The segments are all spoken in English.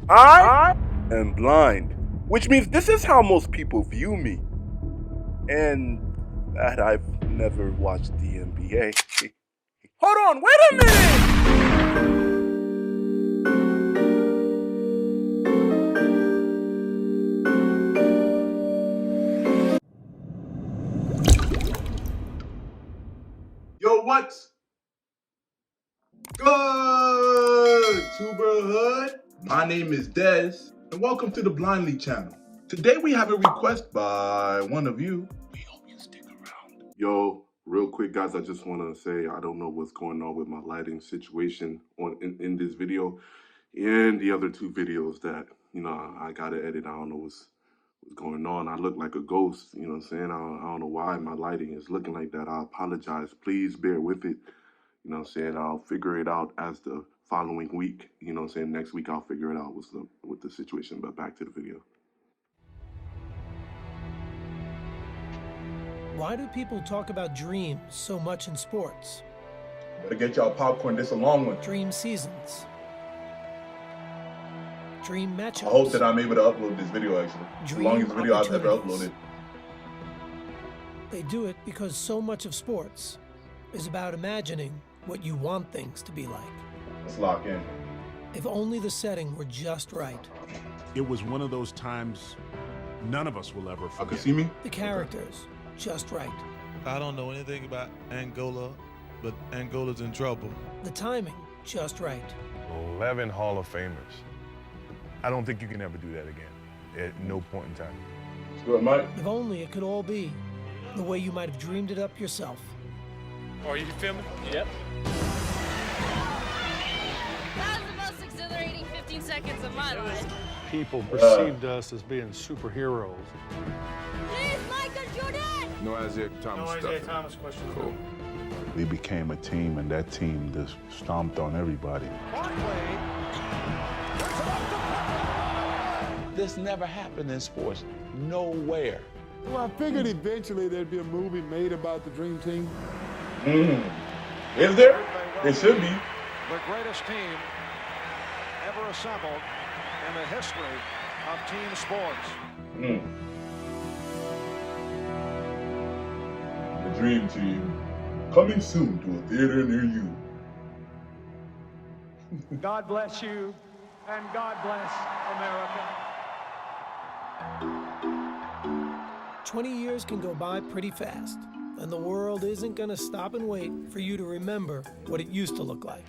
I am blind, which means this is how most people view me. And that I've never watched the NBA. Hold on, wait a minute! Yo, what's good, Tuber Hood? My name is Dez, and welcome to the Blindly channel. Today we have a request by one of you. We hope you stick around. Yo, real quick, guys, I just want to say I don't know what's going on with my lighting situation in this video and the other two videos that, I got to edit. I don't know what's going on. I look like a ghost, you know what I'm saying? I don't know why my lighting is looking like that. I apologize. Please bear with it. You know what I'm saying? I'll figure it out as the following week. You know what I'm saying? Next week I'll figure it out with the situation. But back to the video. Why do people talk about dreams so much in sports? Better get y'all popcorn. This a long one. Dream seasons. Dream matchups. I hope that I'm able to upload this video actually. The longest video I've ever uploaded. They do it because so much of sports is about imagining what you want things to be like. Let's lock in. If only the setting were just right. It was one of those times none of us will ever forget. I can see me? The characters just right. I don't know anything about Angola, but Angola's in trouble. The timing just right. 11 Hall of Famers. I don't think you can ever do that again at no point in time. Let's do it, Mike. If only it could all be the way you might have dreamed it up yourself. Are you filming? Yep. That was the most exhilarating 15 seconds of my life. People perceived us as being superheroes. Please, Michael Jordan! No Isaiah Thomas No Isaiah Thomas question. Cool. We became a team, and that team just stomped on everybody. This never happened in sports. Nowhere. Well, I figured eventually there'd be a movie made about the Dream Team. Is there? There should be. The greatest team ever assembled in the history of team sports. The Dream Team. Coming soon to a theater near you. God bless you, and God bless America. 20 years can go by pretty fast, and the world isn't gonna stop and wait for you to remember what it used to look like.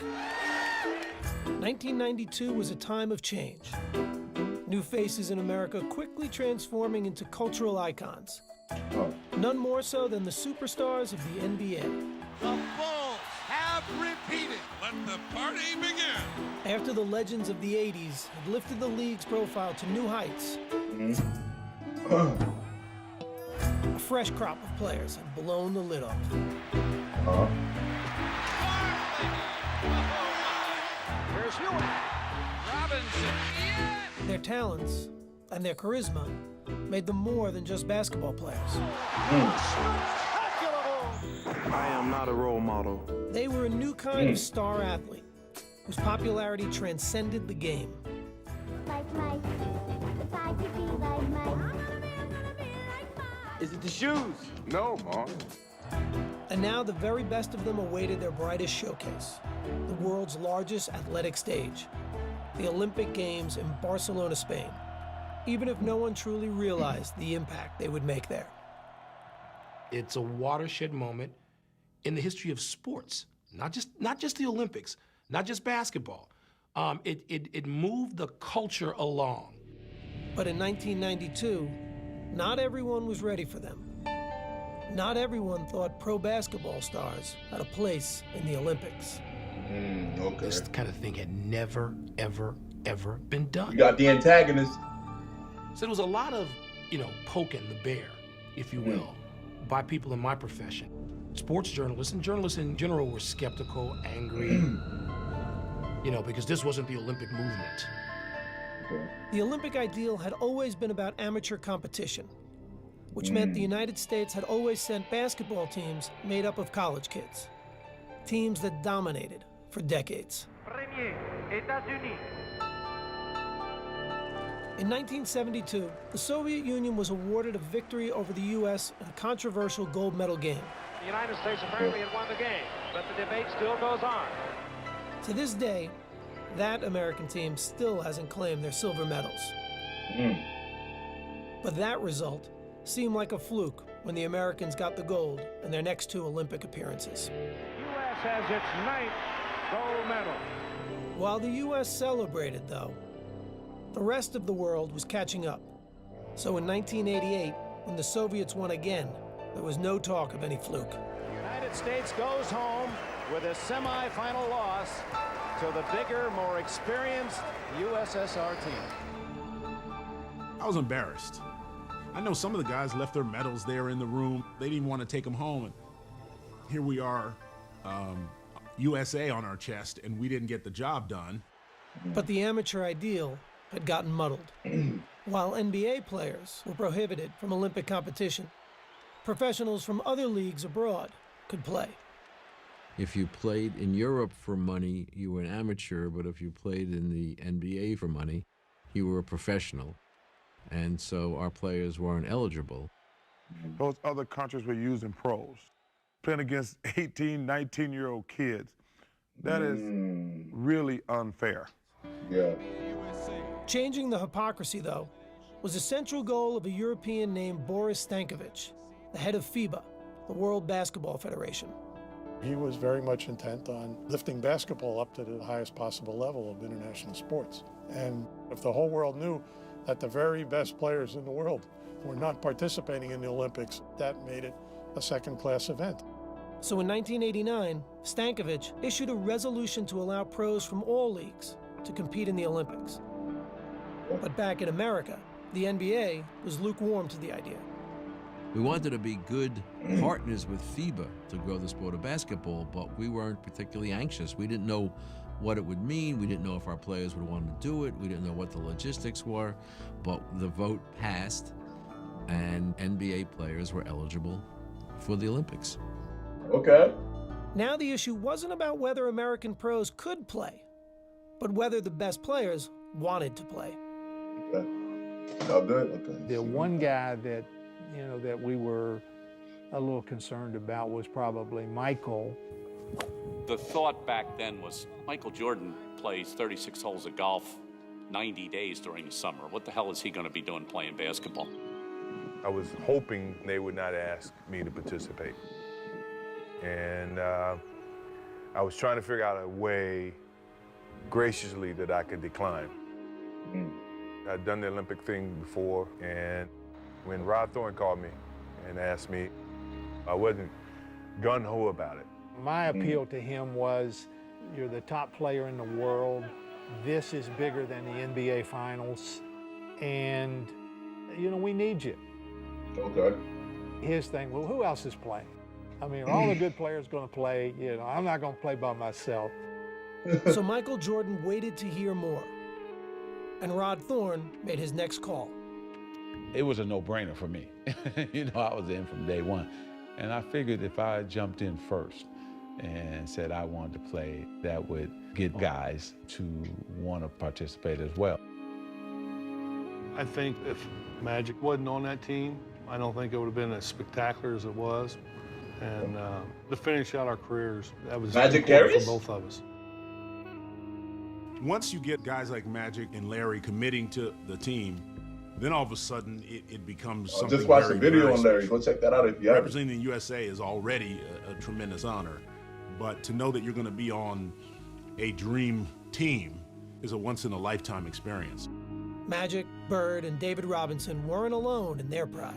1992 was a time of change. New faces in America quickly transforming into cultural icons. None more so than the superstars of the NBA. The Bulls have repeated. Let the party begin. After the legends of the 80s had lifted the league's profile to new heights, a fresh crop of players had blown the lid off. Here's Hewitt. Robinson. Their talents and their charisma made them more than just basketball players. I am not a role model. They were a new kind of star athlete whose popularity transcended the game. Like Mike. If I could be like Mike. Is it the shoes? No, Mom. And now the very best of them awaited their brightest showcase, the world's largest athletic stage, the Olympic Games in Barcelona, Spain, even if no one truly realized the impact they would make there. It's a watershed moment in the history of sports, not just the Olympics, not just basketball. It moved the culture along. But in 1992, not everyone was ready for them. Not everyone thought pro basketball stars had a place in the Olympics. Okay. This kind of thing had never, ever, ever been done. You got the antagonist. So there was a lot of, poking the bear, if you will, by people in my profession. Sports journalists and journalists in general were skeptical, angry, because this wasn't the Olympic movement. The Olympic ideal had always been about amateur competition, which meant the United States had always sent basketball teams made up of college kids. Teams that dominated for decades. In 1972, the Soviet Union was awarded a victory over the U.S. in a controversial gold medal game. The United States apparently had won the game, but the debate still goes on. To this day, that American team still hasn't claimed their silver medals. But that result seemed like a fluke when the Americans got the gold in their next 2 Olympic appearances. U.S. has its 9th gold medal. While the U.S. celebrated, though, the rest of the world was catching up. So in 1988, when the Soviets won again, there was no talk of any fluke. The United States goes home with a semifinal loss to the bigger, more experienced USSR team. I was embarrassed. I know some of the guys left their medals there in the room. They didn't want to take them home. And here we are, USA on our chest, and we didn't get the job done. But the amateur ideal had gotten muddled. While NBA players were prohibited from Olympic competition, professionals from other leagues abroad could play. If you played in Europe for money, you were an amateur, but if you played in the NBA for money, you were a professional. And so our players weren't eligible. Those other countries were using pros, playing against 18, 19-year-old kids. That is really unfair. Yeah. Changing the hypocrisy, though, was a central goal of a European named Boris Stankovic, the head of FIBA, the World Basketball Federation. He was very much intent on lifting basketball up to the highest possible level of international sports. And if the whole world knew that the very best players in the world were not participating in the Olympics, that made it a second-class event. So in 1989, Stankovic issued a resolution to allow pros from all leagues to compete in the Olympics. But back in America, the NBA was lukewarm to the idea. We wanted to be good partners with FIBA to grow the sport of basketball, but we weren't particularly anxious. We didn't know what it would mean. We didn't know if our players would want to do it. We didn't know what the logistics were, but the vote passed, and NBA players were eligible for the Olympics. Okay. Now the issue wasn't about whether American pros could play, but whether the best players wanted to play. Okay. All good? Okay. The one guy that, that we were a little concerned about was probably Michael. The thought back then was Michael Jordan plays 36 holes of golf 90 days during the summer. What the hell is he going to be doing playing basketball? I was hoping they would not ask me to participate. And I was trying to figure out a way graciously that I could decline. I'd done the Olympic thing before, and when Rod Thorne called me and asked me, I wasn't gung-ho about it. My appeal to him was, you're the top player in the world. This is bigger than the NBA Finals, and, we need you. Okay. His thing, well, who else is playing? I mean, all the good players going to play. I'm not going to play by myself. So Michael Jordan waited to hear more. And Rod Thorne made his next call. It was a no-brainer for me. I was in from day one. And I figured if I jumped in first and said I wanted to play, that would get guys to want to participate as well. I think if Magic wasn't on that team, I don't think it would have been as spectacular as it was. And to finish out our careers, that was Magic important for both of us. Once you get guys like Magic and Larry committing to the team, then all of a sudden it becomes something just watch very, the video very on Larry. special. Go check that out if you haven't. Representing the USA is already a tremendous honor, but to know that you're going to be on a dream team is a once-in-a-lifetime experience. Magic, Bird, and David Robinson weren't alone in their pride.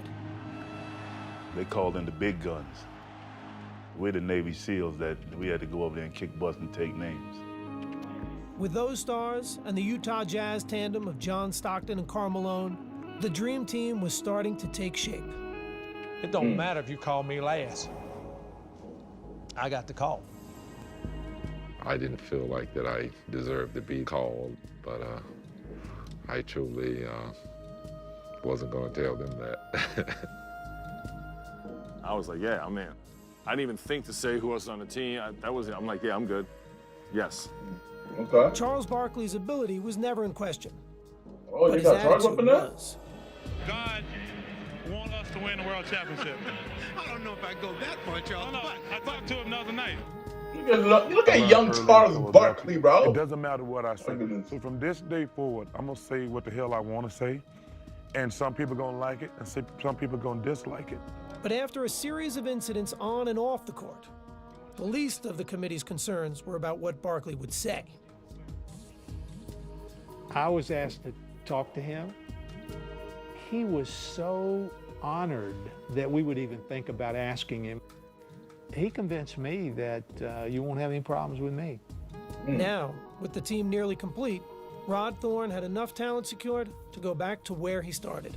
They called in the big guns. We're the Navy SEALs that we had to go over there and kick butts and take names. With those stars and the Utah Jazz tandem of John Stockton and Karl Malone, the dream team was starting to take shape. It don't matter if you call me last. I got the call. I didn't feel like that I deserved to be called, but I truly wasn't going to tell them that. I was like, yeah, I'm in. I didn't even think to say who else on the team. I'm like, yeah, I'm good. Yes. Okay. Charles Barkley's ability was never in question. Oh, but they his got charged up attitude in there? was. God want us to win the world championship. I don't know if I go that far, Charles. No, I talked to him the other night. Look at young Charles Barkley, bro. It doesn't matter what I say. So from this day forward, I'm gonna say what the hell I want to say, and some people gonna like it, and some people gonna dislike it. But after a series of incidents on and off the court, the least of the committee's concerns were about what Barkley would say. I was asked to talk to him. He was so honored that we would even think about asking him. He convinced me that you won't have any problems with me. Now, with the team nearly complete, Rod Thorne had enough talent secured to go back to where he started.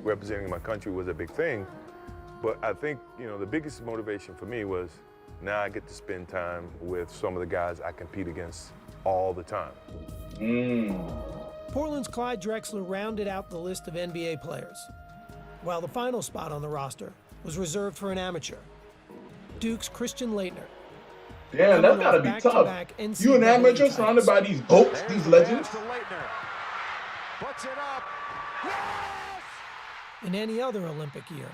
Representing my country was a big thing, but I think, the biggest motivation for me was now I get to spend time with some of the guys I compete against all the time. Portland's Clyde Drexler rounded out the list of NBA players, while the final spot on the roster was reserved for an amateur, Duke's Christian Laettner. Damn, that's gotta be tough. You an amateur surrounded by these GOATs, these legends. Puts it up. In any other Olympic year,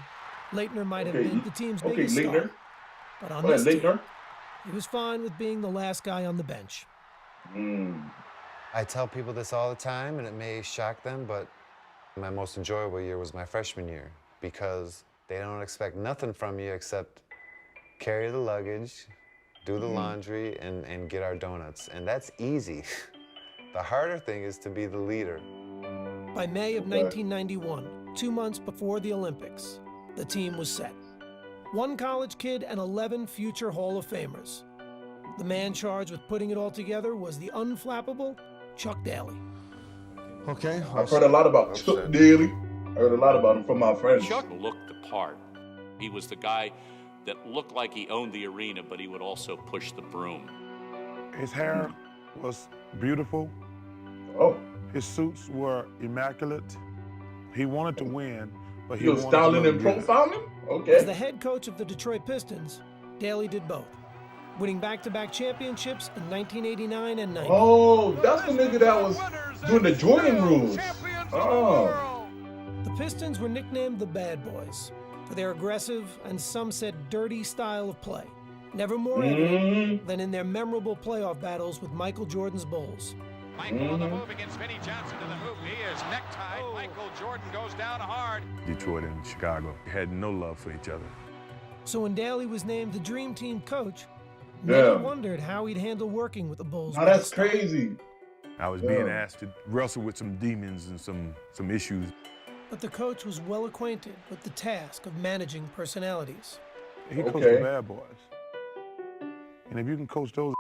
Laettner might have been the team's biggest Laettner. star. But on this team, he was fine with being the last guy on the bench. I tell people this all the time, and it may shock them, but my most enjoyable year was my freshman year because they don't expect nothing from you except carry the luggage, do the laundry, and get our donuts. And that's easy. The harder thing is to be the leader. By May of 1991, 2 months before the Olympics, the team was set. 1 college kid and 11 future Hall of Famers. The man charged with putting it all together was the unflappable Chuck Daly. Okay. I've heard a lot about Chuck Daly. I heard a lot about him from my friends. Chuck looked the part. He was the guy that looked like he owned the arena, but he would also push the broom. His hair was beautiful. Oh. His suits were immaculate. He wanted to win, but he was wanted styling to and look good. profiling? Okay. As the head coach of the Detroit Pistons, Daly did both, winning back-to-back championships in 1989 and 90. Oh, that's the nigga that was doing the Jordan rules. Oh. The Pistons were nicknamed the Bad Boys for their aggressive and some said dirty style of play, never more evident than in their memorable playoff battles with Michael Jordan's Bulls. Michael on the move against Vinnie Johnson to the hoop. He is necktied. Michael Jordan goes down hard. Detroit and Chicago had no love for each other. So when Daly was named the Dream Team coach, many Yeah. wondered how he'd handle working with the Bulls. Now that's crazy. I was being asked to wrestle with some demons and some issues. But the coach was well acquainted with the task of managing personalities. He coached the bad boys. And if you can coach those,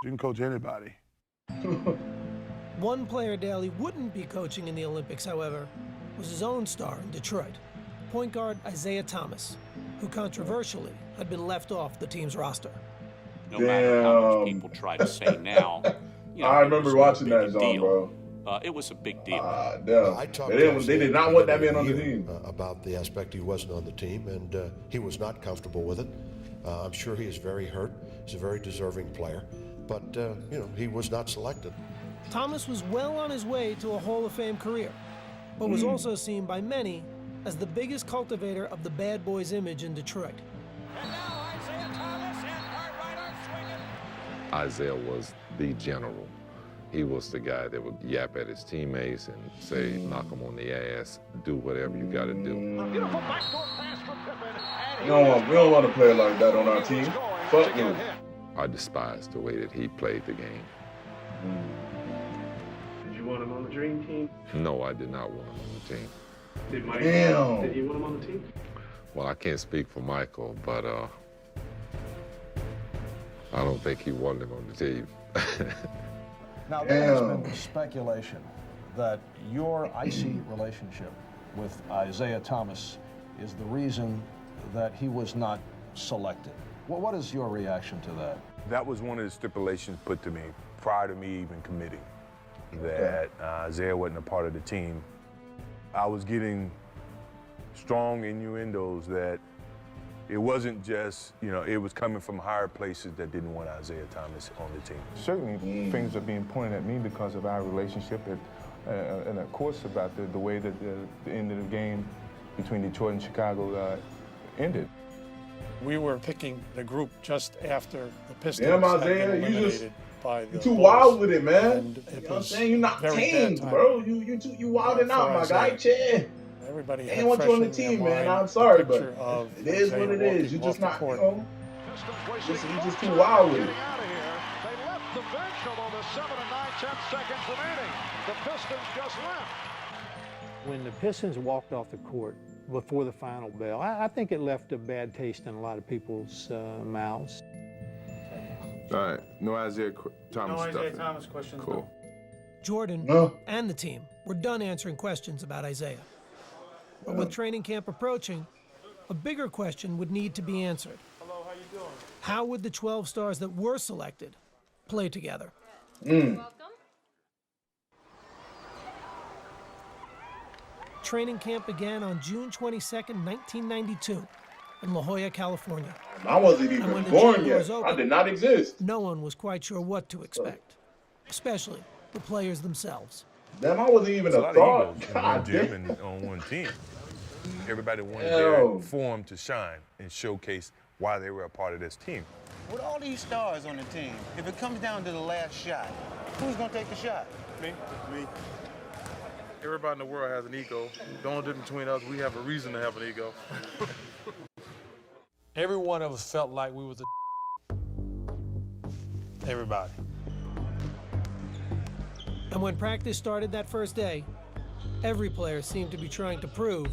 you can coach anybody. One player Daly wouldn't be coaching in the Olympics, however, was his own star in Detroit, point guard Isaiah Thomas, who controversially had been left off the team's roster. No matter how much people try to say now, I remember watching that, John, bro. It was a big deal. I talked they did not want that man on the team. About the aspect he wasn't on the team, and he was not comfortable with it. I'm sure he is very hurt. He's a very deserving player, but he was not selected. Thomas was well on his way to a Hall of Fame career, but was also seen by many as the biggest cultivator of the Bad Boys image in Detroit. Isaiah was the general. He was the guy that would yap at his teammates and say, knock them on the ass, do whatever you got to do. Beautiful backdoor pass from Pippen. We don't want to play like that on our team. Fuck you. I despised the way that he played the game. Did you want him on the Dream Team? No, I did not want him on the team. Did Mike? Damn. Did you want him on the team? Well, I can't speak for Michael, but I don't think he wanted him on the team. Now, there has been speculation that your icy relationship with Isaiah Thomas is the reason that he was not selected. Well, what is your reaction to that? That was one of the stipulations put to me prior to me even committing, that Isaiah wasn't a part of the team. I was getting strong innuendos that it wasn't just, it was coming from higher places that didn't want Isaiah Thomas on the team. Certainly things are being pointed at me because of our relationship and of course about the way that the end of the game between Detroit and Chicago ended. We were picking the group just after the Pistons Damn, had Isaiah, been you eliminated by the You're too Bulls. wild with it, man. And You it know what I'm was saying? You're not very bad tamed, timing. bro. You wilding out, my guy. Chill. Everybody They had ain't want you on the fresh in their team, man. mind I'm the sorry, picture but of it is what Isaiah it is. walking You're off just the not, you court. know. Listen, you're just too wild with it. They left the bench, although there's 7 and 9, 10 seconds remaining. The Pistons just left. When the Pistons walked off the court before the final bell, I think it left a bad taste in a lot of people's mouths. All right, no Isaiah Thomas No Isaiah stuff. Thomas questions. Cool. Jordan and the team were done answering questions about Isaiah. But with training camp approaching, a bigger question would need to be answered. Hello, how you doing? How would the 12 stars that were selected play together? Training camp began on June 22nd, 1992, in La Jolla, California. I wasn't And when even the born gym yet. doors I opened, did not exist. no one was quite sure what to expect, especially the players themselves. Damn, I wasn't even There's a a lot thought. of egos in God one gym damn. and on one team. Everybody wanted Yo. their form to shine and showcase why they were a part of this team. With all these stars on the team, if it comes down to the last shot, who's gonna take the shot? Me. Everybody in the world has an ego. The only difference between us, we have a reason to have an ego. Every one of us felt like we was the everybody. And when practice started that first day, every player seemed to be trying to prove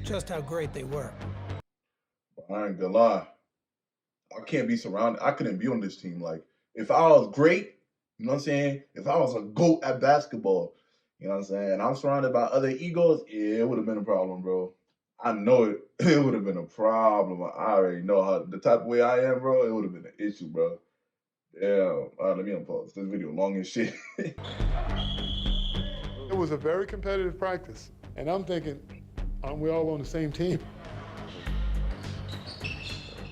just how great they were. I ain't gonna lie. I can't be surrounded. I couldn't be on this team. Like, if I was great, you know what I'm saying? If I was a GOAT at basketball, you know what I'm saying? I'm surrounded by other egos, yeah, it would have been a problem, bro. I know it. It would have been a problem. I already know how the type of way I am, bro. It would have been an issue, bro. Damn. All right, let me unpause. This video long as shit. It was a very competitive practice. And I'm thinking, aren't we all on the same team?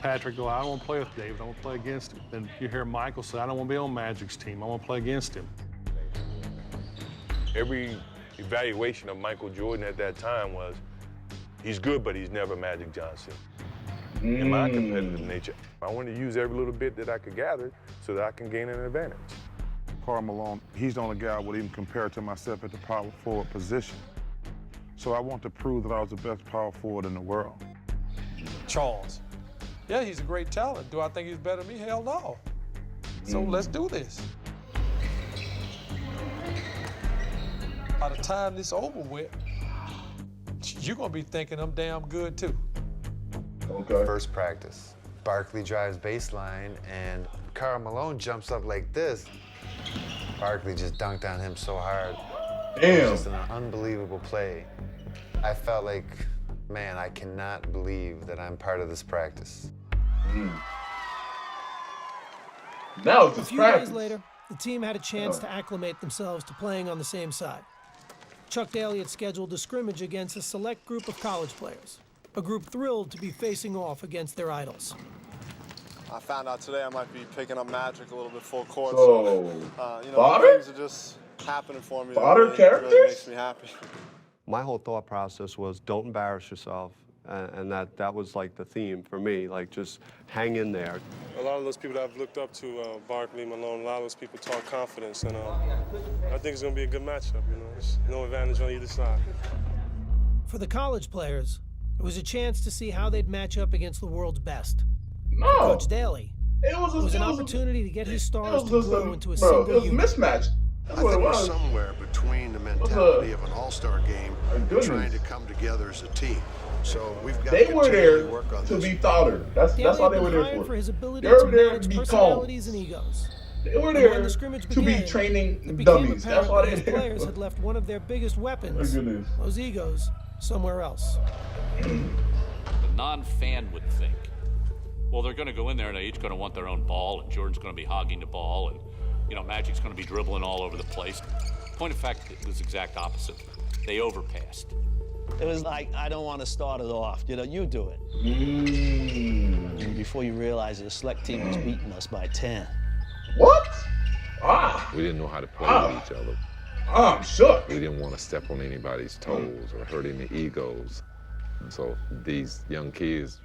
Patrick go, I don't want to play with David, I want to play against him. Then you hear Michael say, I don't want to be on Magic's team, I want to play against him. Every evaluation of Michael Jordan at that time was, he's good, but he's never Magic Johnson. In my competitive nature, I wanted to use every little bit that I could gather so that I can gain an advantage. Karl Malone, he's the only guy I would even compare to myself at the power forward position. So I want to prove that I was the best power forward in the world. Charles. Yeah, he's a great talent. Do I think he's better than me? Hell no. So let's do this. By the time this over with, you're gonna be thinking I'm damn good too. Okay. First practice. Barkley drives baseline, and Karl Malone jumps up like this. Barkley just dunked on him so hard. It Damn. was just an unbelievable play. I felt like, man, I cannot believe that I'm part of this practice. Now it's A just few practice. days later, the team had a chance to acclimate themselves to playing on the same side. Chuck Daly had scheduled a scrimmage against a select group of college players, a group thrilled to be facing off against their idols. I found out today I might be picking up Magic a little bit full court. So, you know, fodder? things are just happening for me. Fodder It characters? really makes me happy. My whole thought process was don't embarrass yourself. And that was like the theme for me, like just hang in there. A lot of those people that I've looked up to, Barkley, Malone, a lot of those people talk confidence, and I think it's going to be a good matchup, you know. There's no advantage on either side. For the college players, it was a chance to see how they'd match up against the world's best. No. For Coach Daly, it was an opportunity to get his stars to just grow into a bro, single it was a unit. mismatch. That's I what it think we're was. somewhere between the mentality of an all-star game and trying to come together as a team. So we've got They to were continually there work on to this. be thoughter. That's Daly why had they were been there hired for. for his ability They to were there manage to be calm. personalities and egos. They were And there when the scrimmage to be began, training it became dummies. That's apparent why that they his there. players had left one of their biggest weapons, My goodness. those egos, somewhere else. The non-fan would think, well, they're going to go in there and they're each going to want their own ball, and Jordan's going to be hogging the ball, and Magic's going to be dribbling all over the place. Point of fact, it was the exact opposite. They overpassed. It was like, I don't want to start it off. You do it. And before you realize it, the select team was beating us by 10. What? We didn't know how to play with each other. I'm shook. We didn't want to step on anybody's toes or hurt any egos. So these young kids,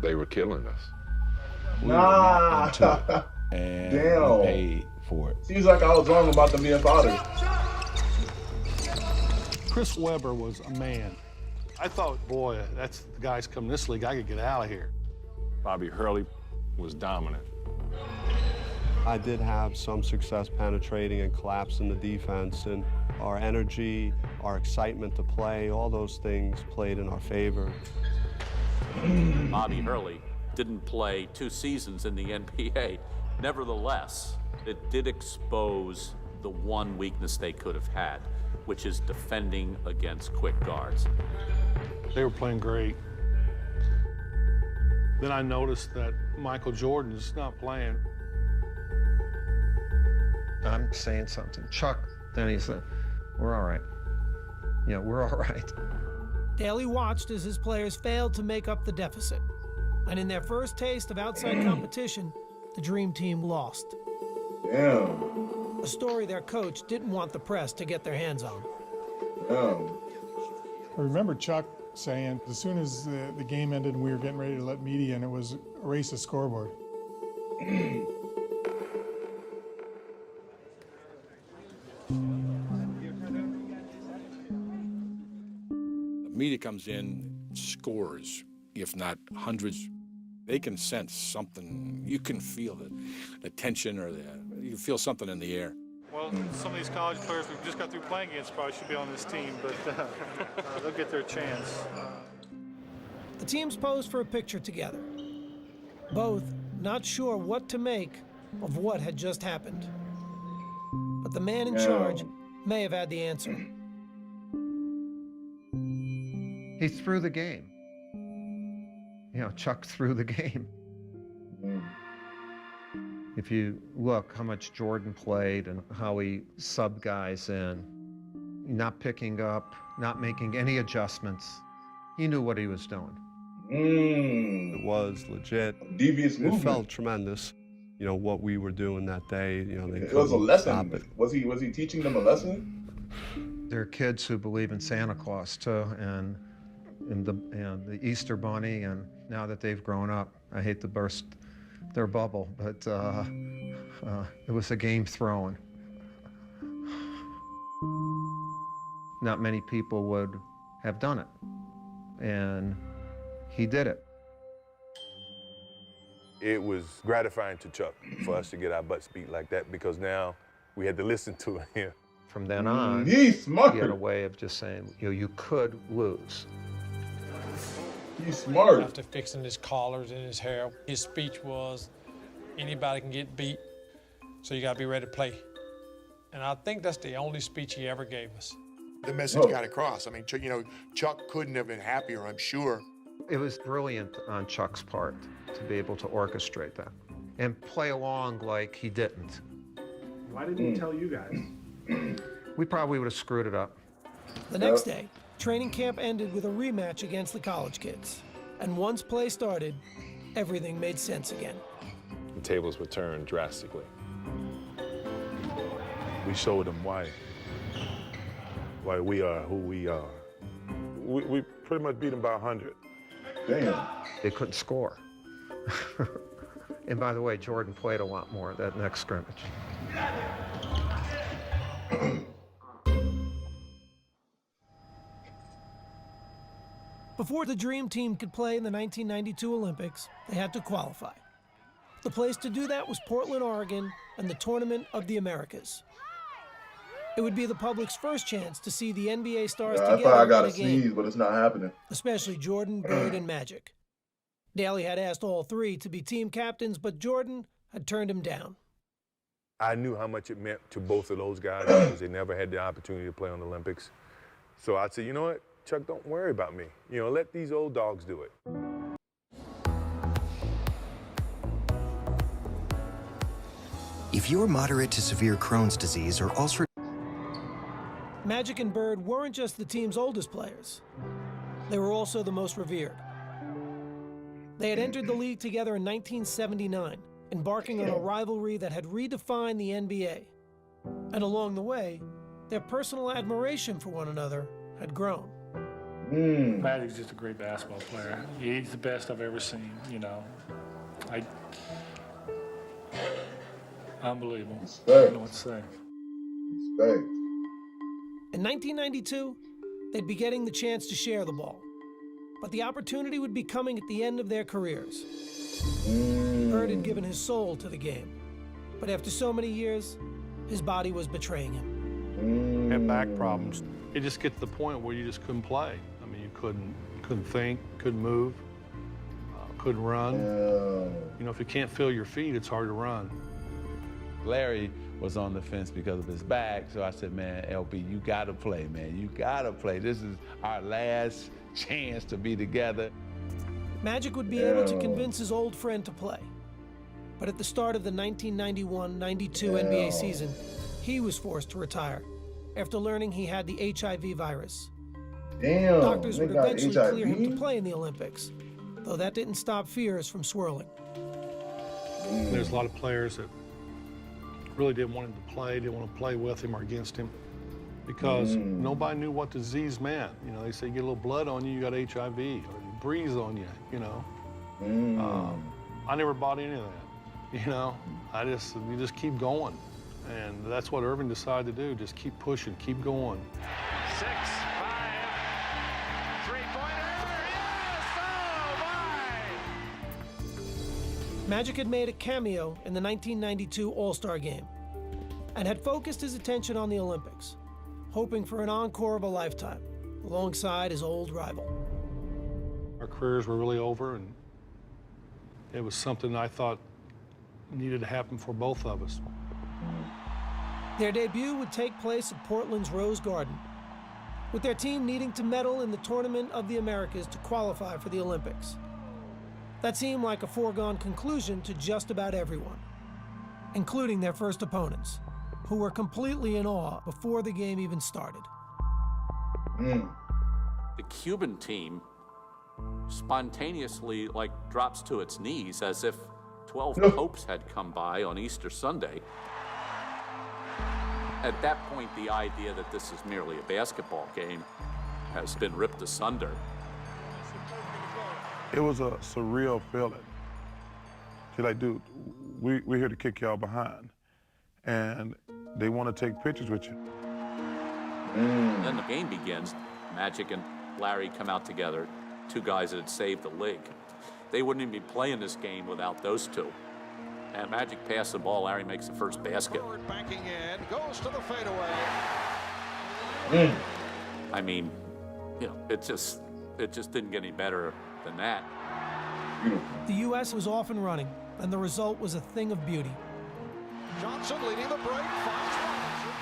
they were killing us. We were not into it, and we paid for it. Seems like I was wrong about them being fathers. Chris Webber was a man. I thought, boy, that's the guys coming this league, I could get out of here. Bobby Hurley was dominant. I did have some success penetrating and collapsing the defense, and our energy, our excitement to play, all those things played in our favor. Bobby Hurley didn't play 2 seasons in the NBA. Nevertheless, it did expose the one weakness they could have had, which is defending against quick guards. They were playing great. Then I noticed that Michael Jordan's not playing. I'm saying something. Chuck, then he said, we're all right. Yeah, we're all right. Daly watched as his players failed to make up the deficit. And in their first taste of outside competition, the Dream Team lost. Damn. A story their coach didn't want the press to get their hands on. I remember Chuck saying, as soon as the game ended and we were getting ready to let media in, it was erase the scoreboard. Media comes in, scores, if not hundreds. They can sense something. You can feel the tension, or you feel something in the air. Well, some of these college players we've just got through playing against probably should be on this team, but they'll get their chance. The teams posed for a picture together, both not sure what to make of what had just happened. But the man in charge may have had the answer. He threw the game. You know, Chuck threw the game. If you look how much Jordan played and how he subbed guys in, not picking up, not making any adjustments, he knew what he was doing. It was legit. Devious movement. It felt tremendous. You know, what we were doing that day, you know, they It was a lesson. stop it. Was he teaching them a lesson? There are kids who believe in Santa Claus too, and the Easter Bunny, and now that they've grown up, I hate to burst their bubble, but it was a game thrown. Not many people would have done it, and he did it. It was gratifying to Chuck for us to get our butts beat like that, because now we had to listen to him. From then on, He's smart. he had a way of just saying, you know, you could lose. He's smart. After fixing his collars and his hair, his speech was, anybody can get beat, so you gotta be ready to play. And I think that's the only speech he ever gave us. The message got across. I mean, you know, Chuck couldn't have been happier, I'm sure. It was brilliant on Chuck's part to be able to orchestrate that and play along like he didn't. Why didn't he tell you guys? We probably would have screwed it up. The next day, training camp ended with a rematch against the college kids. And once play started, everything made sense again. The tables were turned drastically. We showed them why we are who we are. We pretty much beat them by 100. Damn. They couldn't score. And by the way, Jordan played a lot more that next scrimmage. Before the Dream Team could play in the 1992 Olympics, they had to qualify. The place to do that was Portland, Oregon, and the Tournament of the Americas. It would be the public's first chance to see the NBA stars I together thought I got in to a game, sneeze, but it's not happening. especially Jordan, Bird, and Magic. Daly had asked all three to be team captains, but Jordan had turned him down. I knew how much it meant to both of those guys because they never had the opportunity to play on the Olympics. So I said, you know what, Chuck, don't worry about me. You know, let these old dogs do it. If you're moderate to severe Crohn's disease or ulcerative... Magic and Bird weren't just the team's oldest players. They were also the most revered. They had entered the league together in 1979, embarking on a rivalry that had redefined the NBA. And along the way, their personal admiration for one another had grown. Magic's just a great basketball player. He's the best I've ever seen, you know. Unbelievable. I don't know what to say. Respect. In 1992, they'd be getting the chance to share the ball. But the opportunity would be coming at the end of their careers. Bird had given his soul to the game. But after so many years, his body was betraying him. Had back problems. It just get to the point where you just couldn't play. I mean, you couldn't think, couldn't move, couldn't run. You know, if you can't feel your feet, it's hard to run. Larry was on the fence because of his back, so I said, man, LB, you gotta play, man. You gotta play. This is our last chance to be together. Magic would be able to convince his old friend to play. But at the start of the 1991-92 NBA season, he was forced to retire after learning he had the HIV virus. Damn, Doctors would eventually HIV? clear him to play in the Olympics, though that didn't stop fears from swirling. There's a lot of players that really didn't want him to play, didn't want to play with him or against him, because nobody knew what disease meant. You know, they say you get a little blood on you, you got HIV, or you breathe on you, you know. I never bought any of that, you know. You just keep going. And that's what Irving decided to do, just keep pushing, keep going. 6-5, three-pointer, yes, oh my! Magic had made a cameo in the 1992 All-Star Game and had focused his attention on the Olympics, hoping for an encore of a lifetime alongside his old rival. Our careers were really over, and it was something I thought needed to happen for both of us. Their debut would take place at Portland's Rose Garden, with their team needing to medal in the Tournament of the Americas to qualify for the Olympics. That seemed like a foregone conclusion to just about everyone, including their first opponents, who were completely in awe before the game even started. The Cuban team spontaneously drops to its knees as if 12 popes had come by on Easter Sunday. At that point, the idea that this is merely a basketball game has been ripped asunder. It was a surreal feeling. She's like, dude, we're here to kick y'all behind. And they want to take pictures with you. Then the game begins. Magic and Larry come out together, two guys that had saved the league. They wouldn't even be playing this game without those two. And Magic passed the ball. Larry makes the first basket. Banking in, goes to the fadeaway. I mean, you know, it just didn't get any better than that. The U.S. was off and running, and the result was a thing of beauty. Johnson leading the break, finds Robinson.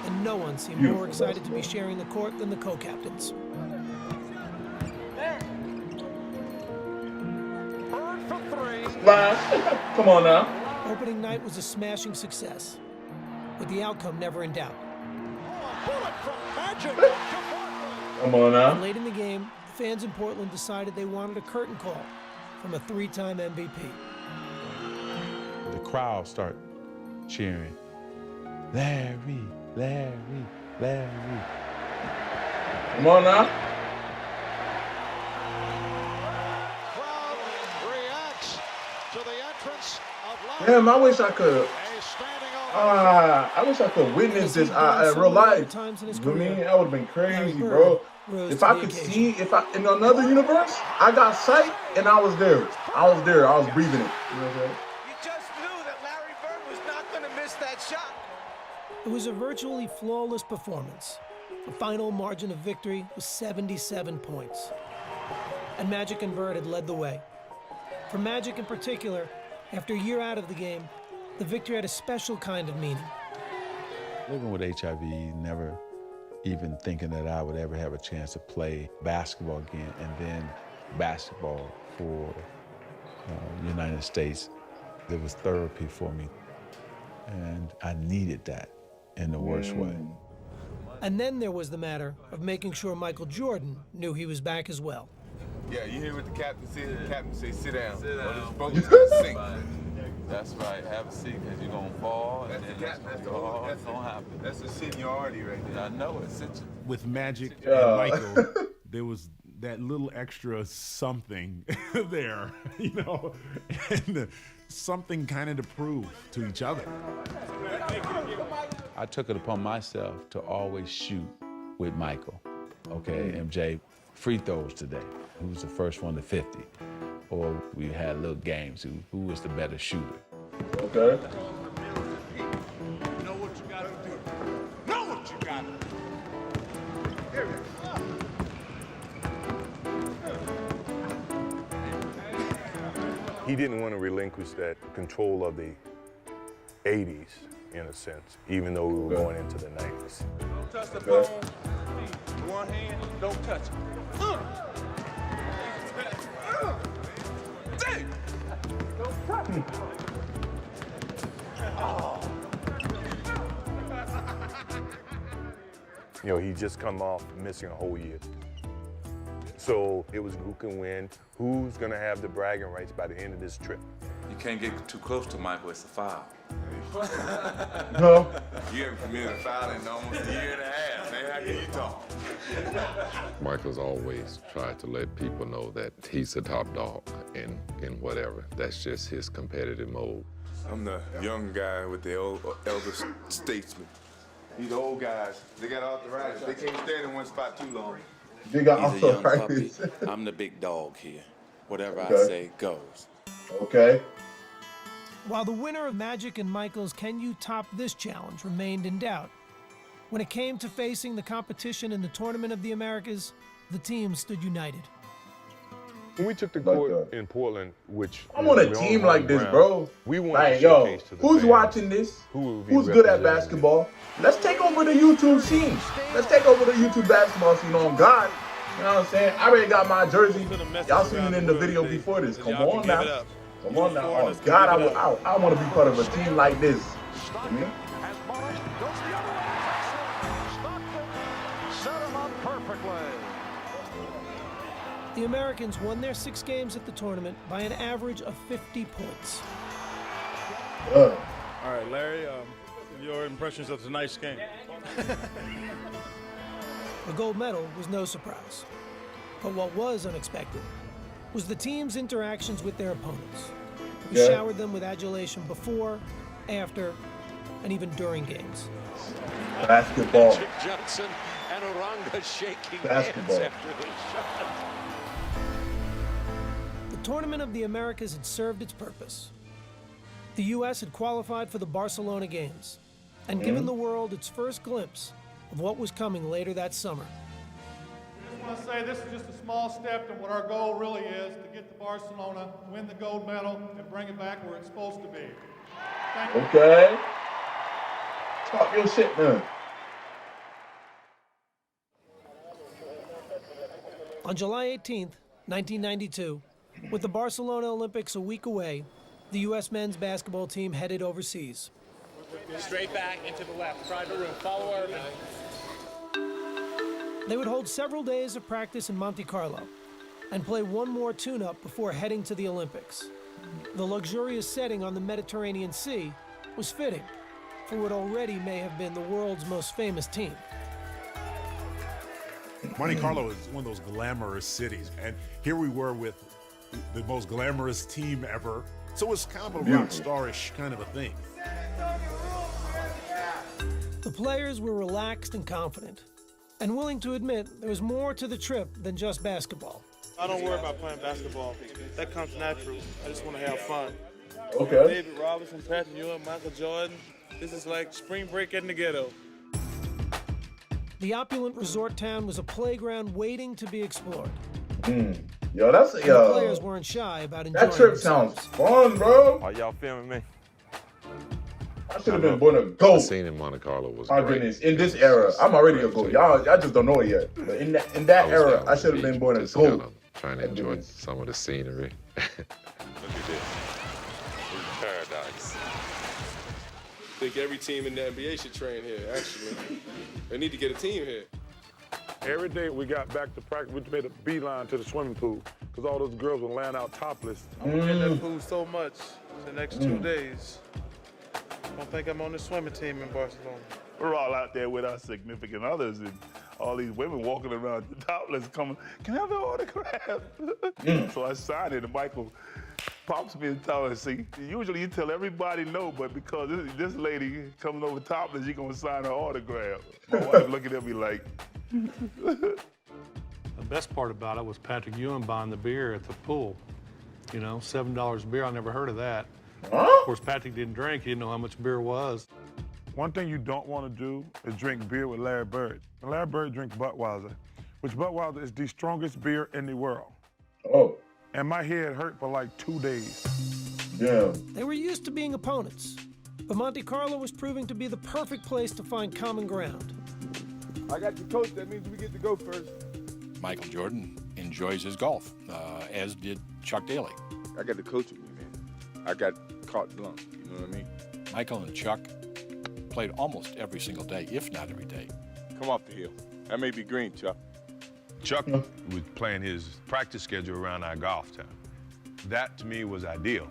And no one seemed more excited to be sharing the court than the co-captains. Bird for three. Come on now. Opening night was a smashing success, with the outcome never in doubt. Bullet from Magic. Come on now. And late in the game, fans in Portland decided they wanted a curtain call from a three-time MVP. The crowd start cheering, Larry, Larry, Larry. Come on now. Crowd reacts to the entrance of Larry. Damn, I wish I could. I wish I could witness this in real life. You know what I mean? That would have been crazy, bro. If I could see, in another universe, I got sight and I was there. I was breathing it. You know what I'm saying? You just knew that Larry Bird was not going to miss that shot. It was a virtually flawless performance. The final margin of victory was 77 points. And Magic and Bird had led the way. For Magic in particular, after a year out of the game, the victory had a special kind of meaning. Living with HIV, never even thinking that I would ever have a chance to play basketball again, and then basketball for the United States. It was therapy for me, and I needed that in the worst way. And then there was the matter of making sure Michael Jordan knew he was back as well. Yeah, you hear what the captain said? The captain said, sit down. Or this boat is gonna sink. That's right. Have a seat because you're going to fall and then that's going to happen. That's a seniority right there. I know it. With Magic and Michael, there was that little extra something there, you know, and something kind of to prove to each other. I took it upon myself to always shoot with Michael. Okay, MJ, free throws today. Who was the first one to 50? Or we had little games. Who was the better shooter? Okay. Know what you got to do. Know what you got to do. Here we go. He didn't want to relinquish that control of the 80s, in a sense, even though we were going into the 90s. Don't touch the bone. One hand, don't touch it. Dang! Don't touch it. You know, he just come off missing a whole year. So it was who can win, who's gonna have the bragging rights by the end of this trip. You can't get too close to Michael, it's a foul. No. You haven't committed a foul in almost a year and a half, man. How can you talk? Michael's always tried to let people know that he's the top dog in whatever. That's just his competitive mode. I'm the young guy with the elder statesman. These old guys, they got arthritis. They can't stand in one spot too long. They got He's a young arthritis. puppy. I'm the big dog here. Whatever I Okay. say goes. Okay. While the winner of Magic and Michael's Can You Top This challenge remained in doubt, when it came to facing the competition in the Tournament of the Americas, the team stood united. When we took the court in Portland, which I'm on a we're team home like this, ground, bro. we wanted Like, to yo, showcase to the who's fans watching this? who would be Who's good at representing. basketball? Let's take over the YouTube scene. Let's take over the YouTube basketball scene on God. You know what I'm saying? I already got my jersey. Y'all seen it in the video before this. Come on now. Come on now. Oh, God, I want to be part of a team like this. You know? Set him up perfectly. The Americans won their 6 games at the tournament by an average of 50 points. All right, Larry, your impressions of tonight's game? The gold medal was no surprise. But what was unexpected was the team's interactions with their opponents. We Yeah. showered them with adulation before, after, and even during games. Basketball. Magic Johnson and Oranga shaking Basketball. hands after the shot. The Tournament of the Americas had served its purpose. The U.S. had qualified for the Barcelona Games and given the world its first glimpse of what was coming later that summer. I want to say this is just a small step to what our goal really is, to get to Barcelona, win the gold medal, and bring it back where it's supposed to be. Thank you. Okay. Talk your shit, man. On July 18th, 1992, with the Barcelona Olympics a week away, the U.S. men's basketball team headed overseas. Straight back into the left. Private room. Follow Irving. They would hold several days of practice in Monte Carlo and play one more tune-up before heading to the Olympics. The luxurious setting on the Mediterranean Sea was fitting for what already may have been the world's most famous team. Monte Carlo is one of those glamorous cities, and here we were with the most glamorous team ever. So it's kind of a rock star-ish kind of a thing. The players were relaxed and confident, and willing to admit there was more to the trip than just basketball. I don't worry about playing basketball. That comes natural. I just want to have fun. Okay. David Robinson, Patrick Ewing, Michael Jordan. This is like spring break in the ghetto. The opulent resort town was a playground waiting to be explored. Yo, that's And the players weren't shy about enjoying that trip themselves. sounds fun, bro. Are y'all filming me? I should have been born a goat. The scene in Monte Carlo was My great. goodness, in this era, I'm already a goat. Y'all just don't know it yet. But in that was era, down I on should the have been beach, born a just kinda goat. trying to enjoy some of the scenery. Look at this. We're paradise. I think every team in the NBA should train here, actually. They need to get a team here. Every day we got back to practice, we made a beeline to the swimming pool because all those girls were laying out topless. I want to get in that pool so much. in the next 2 days. I don't think I'm on the swimming team in Barcelona. We're all out there with our significant others, and all these women walking around topless coming, can I have an autograph? So I signed it, and Michael pops me and tells me, see, usually you tell everybody no, but because this lady coming over topless, you're gonna sign her autograph. My wife looking at me like. The best part about it was Patrick Ewing buying the beer at the pool. You know, $7 a beer, I never heard of that. Of course, Patrick didn't drink, he didn't know how much beer was. One thing you don't want to do is drink beer with Larry Bird. And Larry Bird drinks Budweiser, which Budweiser is the strongest beer in the world. Oh. And my head hurt for like 2 days. Yeah. They were used to being opponents, but Monte Carlo was proving to be the perfect place to find common ground. I got the coach, that means we get to go first. Michael Jordan enjoys his golf, as did Chuck Daly. I got the coach with me, man. I got carte blanche, you know what I mean? Michael and Chuck played almost every single day, if not every day. Come off the hill. That may be green, Chuck. Chuck was playing his practice schedule around our golf time. That, to me, was ideal.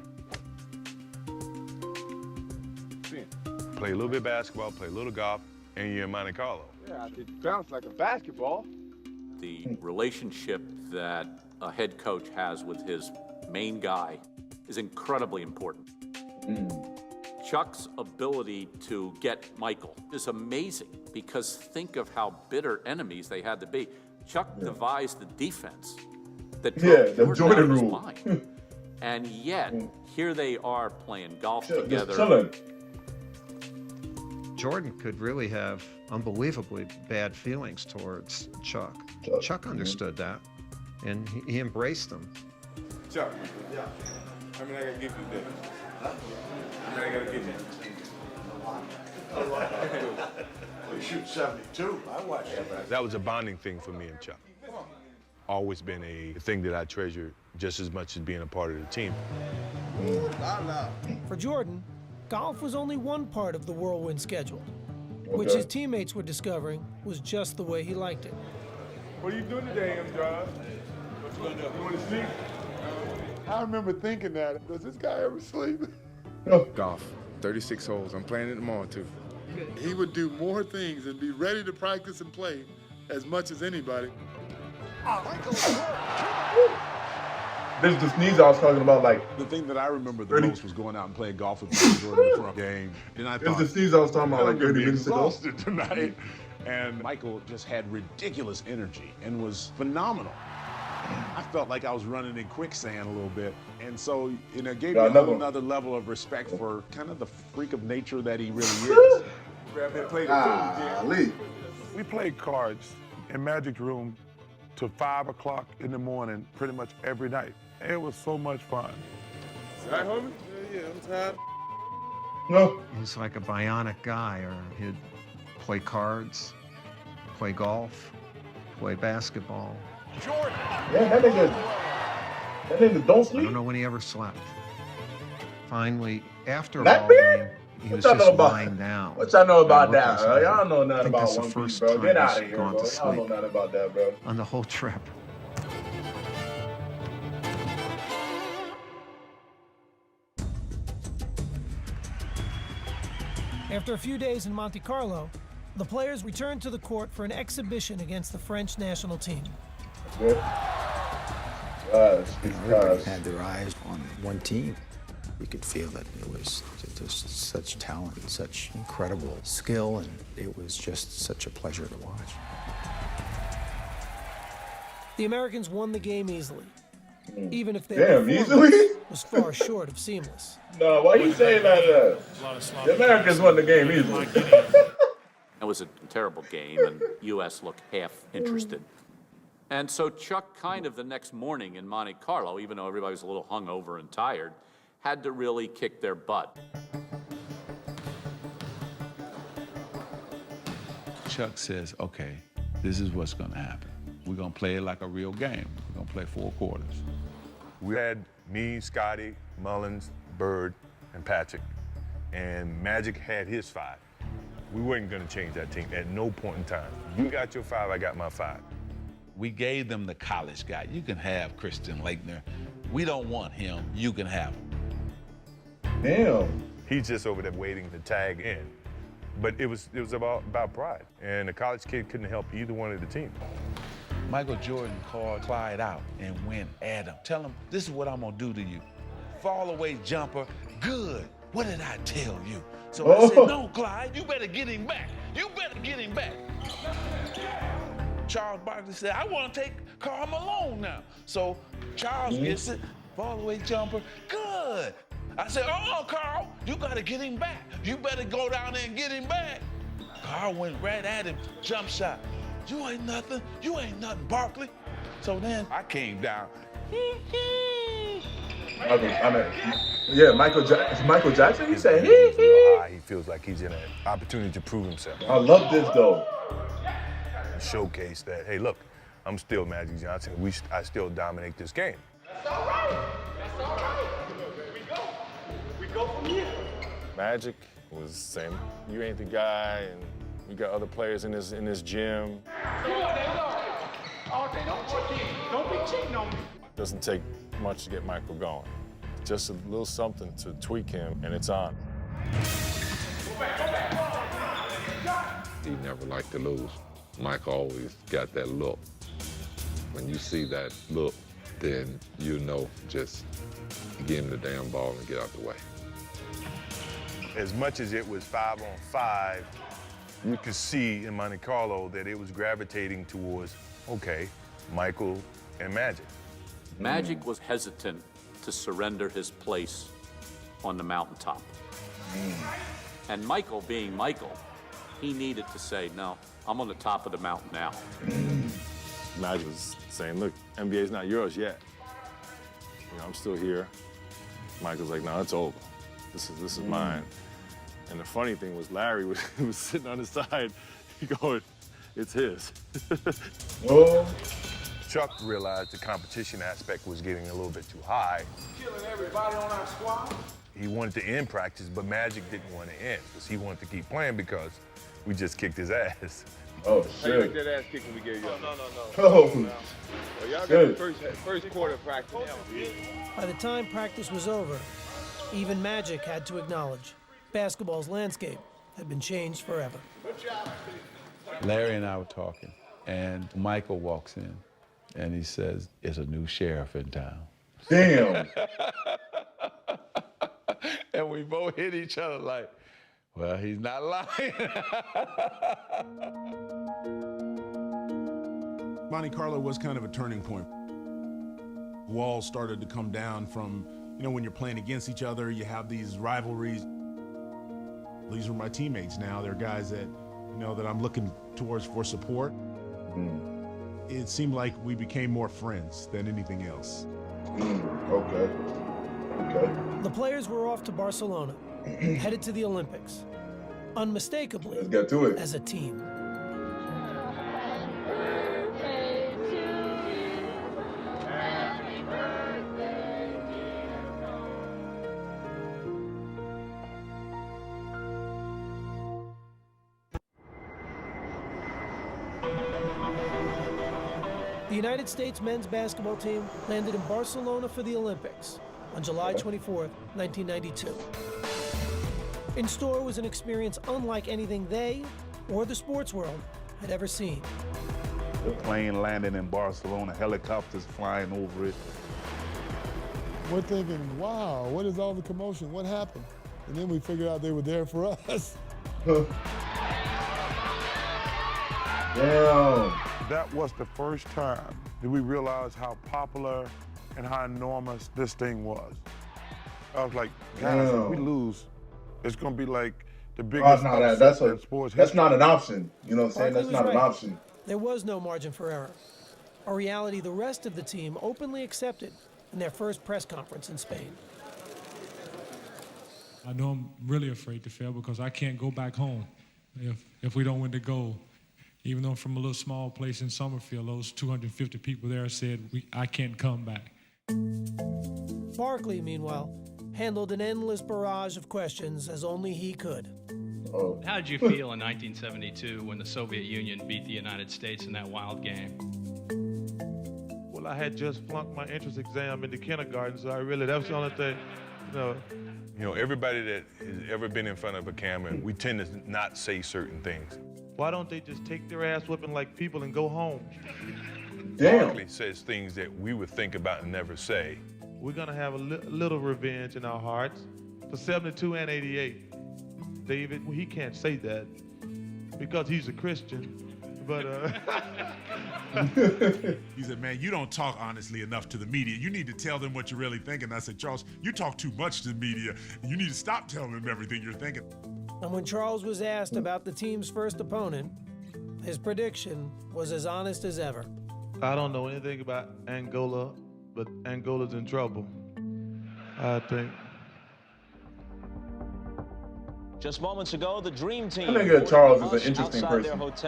Play a little bit of basketball, play a little golf, and you're in Monte Carlo. Yeah, it bounced like a basketball. The relationship that a head coach has with his main guy is incredibly important. Chuck's ability to get Michael is amazing because think of how bitter enemies they had to be. Chuck devised the defense that drove the Jordan out of his rule. mind. And yet, here they are playing golf Just together. chilling. Jordan could really have unbelievably bad feelings towards Chuck. Chuck understood that, and he embraced them. Chuck, yeah. I mean, I gotta give you that. I mean, I gotta give you We shoot 72. I watched that. That was a bonding thing for me and Chuck. Always been a thing that I treasure just as much as being a part of the team. For Jordan, golf was only one part of the whirlwind schedule, which his teammates were discovering was just the way he liked it. What are you doing today, Amstrad? What you gonna do? You wanna sleep? I remember thinking that. Does this guy ever sleep? Golf. 36 holes. I'm playing it tomorrow, too. He would do more things and be ready to practice and play as much as anybody. This is the sneeze I was talking about, like. The thing that I remember the most was going out and playing golf with Michael Jordan before a game. And I This is thought, the sneeze I was talking about, like I'm gonna 30 be minutes ago. exhausted tonight. And Michael just had ridiculous energy and was phenomenal. I felt like I was running in quicksand a little bit. And so, you know, it gave me a whole nother level of respect for kind of the freak of nature that he really is. We played cards in Magic's room till 5 o'clock in the morning pretty much every night. It was so much fun. Right, homie? Yeah, I'm tired. No. He's like a bionic guy, or he'd play cards, play golf, play basketball. Jordan. Yeah, that nigga don't I sleep. don't know when he ever slept. Finally, after a That ball beer? game, he What was y'all know just about- lying down. What y'all know about Looked that, like bro? something. Y'all don't know I nothing think about that's the One Piece, first bro. time Get out he's of here, gone bro. to Y'all know sleep. nothing about that, bro. On the whole trip. After a few days in Monte Carlo, the players returned to the court for an exhibition against the French national team. Everybody had their eyes on one team. You could feel that it was just such talent, such incredible skill, and it was just such a pleasure to watch. The Americans won the game easily, even if Damn, their performance easily? was far short of seamless. No, why you saying that? The Americans won the game easily. It was a terrible game, and U.S. looked half interested. And so Chuck kind of the next morning in Monte Carlo, even though everybody was a little hungover and tired, had to really kick their butt. Chuck says, okay, this is what's gonna happen. We're gonna play it like a real game. We're gonna play 4 quarters. We had me, Scotty, Mullins, Bird, and Patrick. And Magic had his 5. We weren't gonna change that team at no point in time. You got your 5, I got my 5. We gave them the college guy. You can have Christian Laettner. We don't want him. You can have him. Damn. He's just over there waiting to tag in. But it was about pride. And the college kid couldn't help either one of the teams. Michael Jordan called Clyde out and went at him. Tell him, this is what I'm gonna do to you. Fall away jumper, good. What did I tell you? So I said, no, Clyde, you better get him back. You better get him back. Charles Barkley said, I want to take Karl Malone now. So Charles gets it, fall away jumper, good. I said, Karl, you got to get him back. You better go down there and get him back. Karl went right at him, jump shot. You ain't nothing, Barkley. So then I came down. Michael Jackson, he said, He feels like he's in an opportunity to prove himself. I love this, though. Showcase that, hey, look, I'm still Magic Johnson. I still dominate this game. That's all right. That's all right. We go from here. Magic was saying, you ain't the guy, and we got other players in this gym. Oh, they don't cheat. Don't be cheating on me. Doesn't take much to get Michael going. Just a little something to tweak him, and it's on. He never liked to lose. Mike always got that look. When you see that look, then you know just give him the damn ball and get out the way. As much as it was 5-on-5, you could see in Monte Carlo that it was gravitating towards, okay, Michael and Magic. Magic was hesitant to surrender his place on the mountaintop. And Michael, being Michael, he needed to say, no, I'm on the top of the mountain now. Magic was saying, look, NBA's not yours yet. You know, I'm still here. Michael's like, no, it's over. This is mine. And the funny thing was Larry was sitting on the side going, it's his. Chuck realized the competition aspect was getting a little bit too high. Killing everybody on our squad. He wanted to end practice, but Magic didn't want to end because he wanted to keep playing because we just kicked his ass. Oh, How you like that ass kicking we gave you? No. Oh, well, y'all got the first quarter of practice. By the time practice was over, even Magic had to acknowledge basketball's landscape had been changed forever. Larry and I were talking, and Michael walks in, and he says, "There's a new sheriff in town." Damn. And we both hit each other like, well, he's not lying. Monte Carlo was kind of a turning point. Walls started to come down from, you know, when you're playing against each other, you have these rivalries. These are my teammates now. They're guys that, you know, that I'm looking towards for support. It seemed like we became more friends than anything else. Okay. The players were off to Barcelona, headed to the Olympics, unmistakably Let's get to it. as a team. The United States men's basketball team landed in Barcelona for the Olympics on July 24th, 1992. In store was an experience unlike anything they or the sports world had ever seen. The plane landing in Barcelona, helicopters flying over it. We're thinking, wow, what is all the commotion? What happened? And then we figured out they were there for us. Damn. That was the first time that we realized how popular and how enormous this thing was. I was like, guys, if we lose, it's gonna be like the biggest that's in sports that's history. not an option. You know what I'm saying? Barkley That's was not an right. option. There was no margin for error, a reality the rest of the team openly accepted in their first press conference in Spain. I know I'm really afraid to fail because I can't go back home if we don't win the gold. Even though I'm from a little small place in Summerfield, those 250 people there said, I can't come back. Barkley, meanwhile, handled an endless barrage of questions as only he could. How did you feel in 1972 when the Soviet Union beat the United States in that wild game? Well, I had just flunked my entrance exam into kindergarten, so that was the only thing, you know, You know, everybody that has ever been in front of a camera, we tend to not say certain things. Why don't they just take their ass whipping like people and go home? Barkley says things that we would think about and never say. We're gonna have a little revenge in our hearts for 72 and 88. David, he can't say that because he's a Christian, but He said, man, you don't talk honestly enough to the media. You need to tell them what you're really thinking. I said, Charles, you talk too much to the media. You need to stop telling them everything you're thinking. And when Charles was asked about the team's first opponent, his prediction was as honest as ever. I don't know anything about Angola, but Angola's in trouble, I think. Just moments ago, the Dream Team. I think Charles is an interesting person. I'm just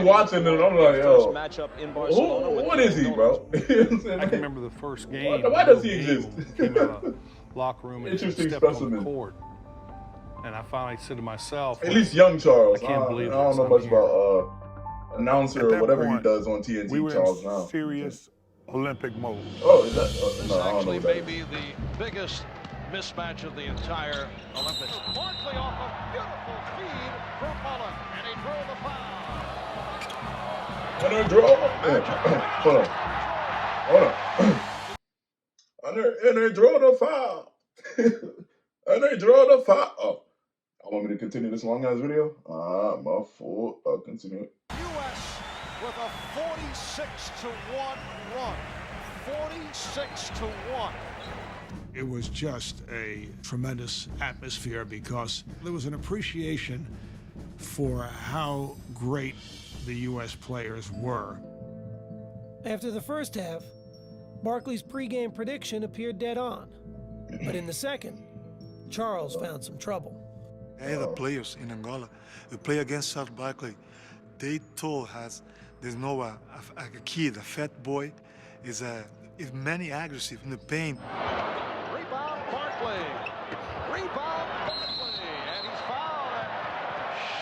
watching it and I'm like, yo, what is he, bro? I can remember the first game. Why does he exist? Came out of the locker room and Interesting stepped on specimen. the court. And I finally said to myself, At least young Charles. I can't believe I don't know much about announcer or whatever he does on TNT. We were Charles in now. serious Olympic mode. Oh, is that? This actually may be the biggest mismatch of the entire Olympics. Barkley off a beautiful feed from Mullen, and he drew the foul. And they draw. Hold on. And they draw the foul. And they draw the foul. Oh, I want me to continue this long ass video? My fault. I'll continue it. U.S. with a 46-1 run. 46-1. It was just a tremendous atmosphere because there was an appreciation for how great the U.S. players were. After the first half, Barkley's pregame prediction appeared dead on. But in the second, Charles found some trouble. The players in Angola, who play against Charles Barkley, they told us there's no a kid, a fat boy, is many aggressive in the paint. Rebound Barkley. Rebound Barkley. And he's fouled and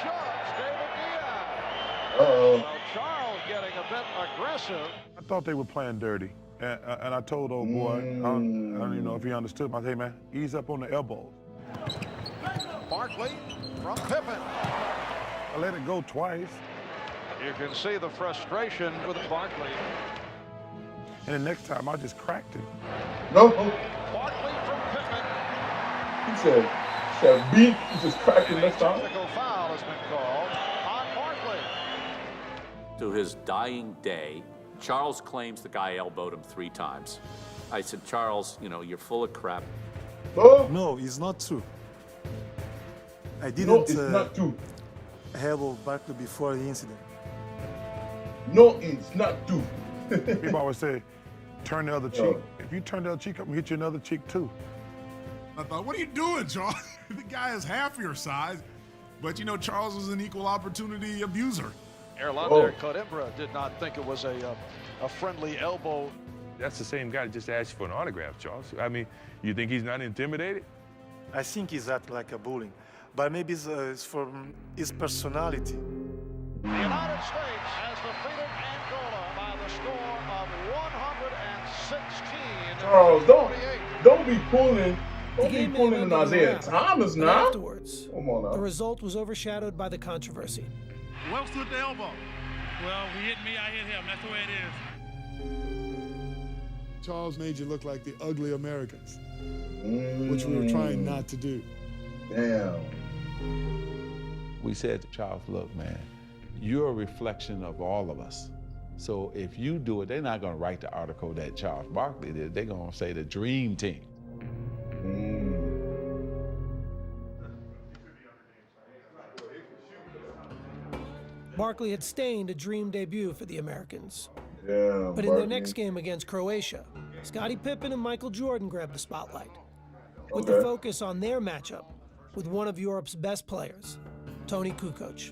shoves David Diaz. Uh-oh. So Charles getting a bit aggressive. I thought they were playing dirty. And I told old boy, I don't even know if he understood. I said, hey, man, ease up on the elbows. Barkley from Pippen. I let it go twice. You can see the frustration with Barkley. And the next time, I just cracked it. No. Barkley from Pippen. He said beat. He just cracked it next time. Technical foul has been called on Barkley. To his dying day, Charles claims the guy elbowed him 3 times. I said, Charles, you know, you're full of crap. No, it's not true. I didn't No, it's not true. elbow Barkley before the incident. No, it's not true. People always say, turn the other cheek. If you turn the other cheek, I'm gonna hit you another cheek too. I thought, what are you doing, Charles? The guy is half your size, but you know, Charles is an equal opportunity abuser. Erlander Coimbra did not think it was a friendly elbow. That's the same guy that just asked you for an autograph, Charles. I mean, you think he's not intimidated? I think he's acting like a bullying, but maybe it's from his personality. The United States has defeated Angola by the score of 116. Charles, don't be pulling. Don't be pulling an Isaiah Thomas now. Afterwards, Come on now. the result was overshadowed by the controversy. Well stood the elbow. Well, he hit me, I hit him. That's the way it is. Charles made you look like the ugly Americans, which we were trying not to do. Damn. We said to Charles, look, man, you're a reflection of all of us. So if you do it, they're not going to write the article that Charles Barkley did. They're going to say the Dream Team. Barkley had stained a dream debut for the Americans. Yeah, but in their next game against Croatia, Scottie Pippen and Michael Jordan grabbed the spotlight, with the focus on their matchup with one of Europe's best players, Toni Kukoc.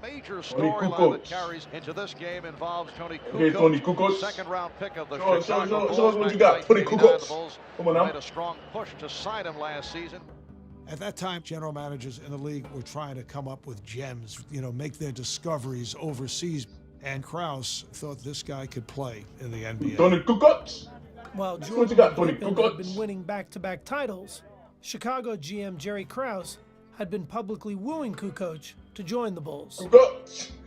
Major storyline that carries into this game involves Toni Kukoc, Okay, Toni Kukoc. second-round pick of the Show Chicago Bulls. us what you got, Toni Kukoc. Come on now. Made a strong push to sign him last season. At that time, general managers in the league were trying to come up with gems, make their discoveries overseas. And Krause thought this guy could play in the NBA. Toni Kukoc. While That's what you Jordan got, and Tony Pippen Kukoc. had been winning back-to-back titles, Chicago GM Jerry Krause had been publicly wooing Kukoc to join the Bulls.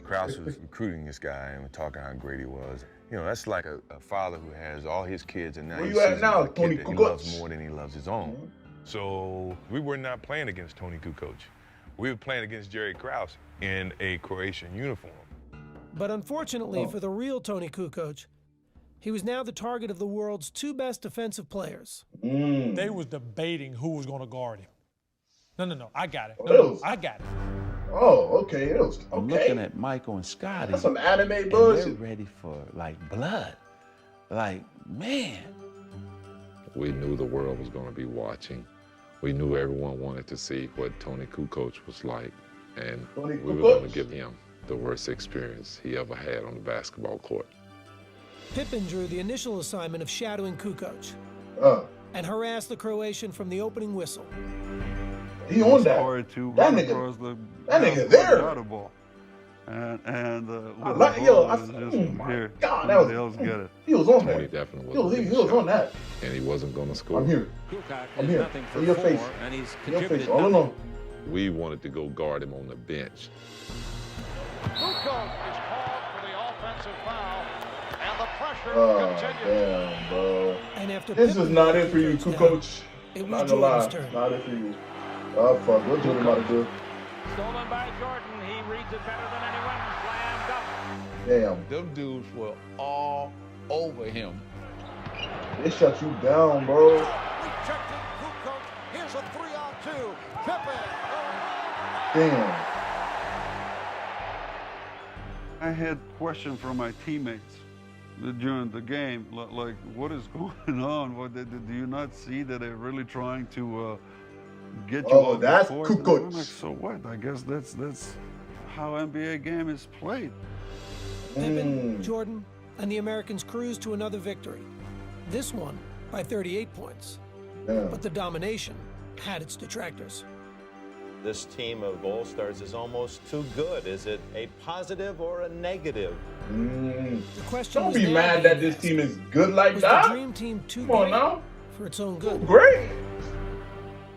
Krause was recruiting this guy and talking how great he was. You know, that's like a father who has all his kids and now Where he you at sees now, a kid Tony that he Kukoc? loves more than he loves his own. So we were not playing against Tony Kukoc. We were playing against Jerry Krause in a Croatian uniform. But unfortunately for the real Tony Kukoc, he was now the target of the world's two best defensive players. They was debating who was going to guard him. No, I got it. I got it. Oh, okay. It was, I'm looking at Michael and Scotty. That's some anime and bullshit. they're ready for like blood. Like, man. We knew the world was going to be watching. We knew everyone wanted to see what Tony Kukoc was like, and we were going to give him the worst experience he ever had on the basketball court. Pippen drew the initial assignment of shadowing Kukoc and harassed the Croatian from the opening whistle. He on that. That nigga there. I like, yo, oh my God, that was, he was on Tony that. definitely He was on that. and he wasn't going to score. I'm here. I'm here. In your face. In your face. All along. We wanted to go guard him on the bench. Kukoc is called for the offensive foul, and the pressure Oh, continues. damn, bro. And after This is Pippen not it for you, goes down, Kukoc. it was Not gonna lie. Jordan's turn. Not it for you. Oh, fuck. What Jordan about to do? Stolen by Jordan. He reads it better than anyone. Slammed up. Damn. Them dudes were all over him. They shut you down, bro. Rejecting Kukoc. Here's a 3-on-2. Pippen. Damn. I had questions from my teammates during the game, like, what is going on? What, do you not see that they're really trying to get you Oh, off that's the court? Kukoc. And I'm like, so what? I guess that's how NBA game is played. Pippen, Jordan, and the Americans cruised to another victory. This one by 38 points. But the domination had its detractors. This team of All-Stars is almost too good. Is it a positive or a negative? The question Don't was be now mad being that this asked, team is good like was that. the Dream Team too Come on great now. for its own good? Great.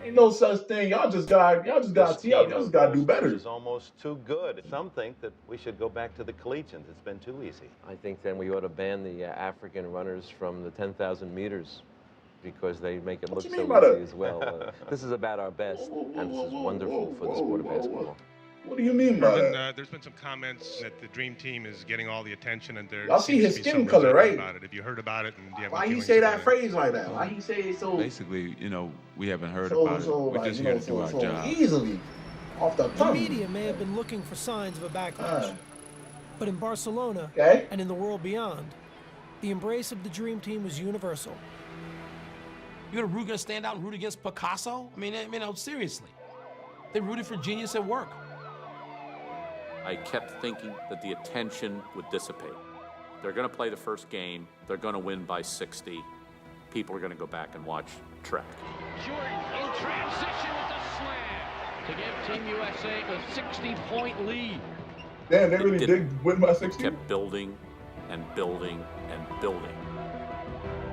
Ain't no such thing. Y'all just got to see out. Y'all just got to do better. Is almost too good. Some think that we should go back to the collegians. It's been too easy. I think then we ought to ban the African runners from the 10,000 meters because they make it What look you mean so by easy that? as well. This is about our best, and this is wonderful for the sport of basketball. What do you mean by Herman, that? there's been some comments that the Dream Team is getting all the attention, and there Y'all see seems his to be skin some color, resentment right? about it. Have you heard about it? And do you have Why any he feelings say about that it? phrase like that? Why he say it so Basically, you know, we haven't heard so about it. We're like, just you here know, to do our so job. easily off the The tongue? media may have been looking for signs of a backlash, but in Barcelona and in the world beyond, the embrace of the Dream Team was universal. You're gonna stand out and root against Picasso? I mean, seriously. They rooted for genius at work. I kept thinking that the attention would dissipate. They're going to play the first game. They're going to win by 60. People are going to go back and watch Trek. Jordan in transition with a slam to give Team USA a 60-point lead. Damn, they really did win by 60? Kept building and building and building.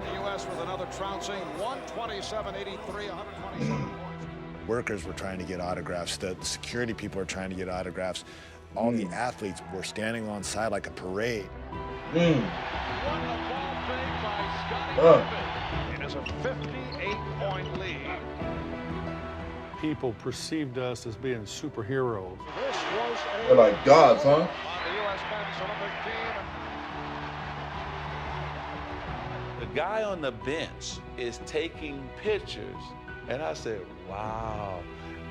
The U.S. with another trouncing 127-83, 127 points. Workers were trying to get autographs. The security people were trying to get autographs. All the athletes were standing on side like a parade. Won the ball fake by Scottie Pippen. It is a 58-point lead. People perceived us as being superheroes. This was They're like gods, huh? on the U.S. men's Olympic team. The guy on the bench is taking pictures, and I said, wow,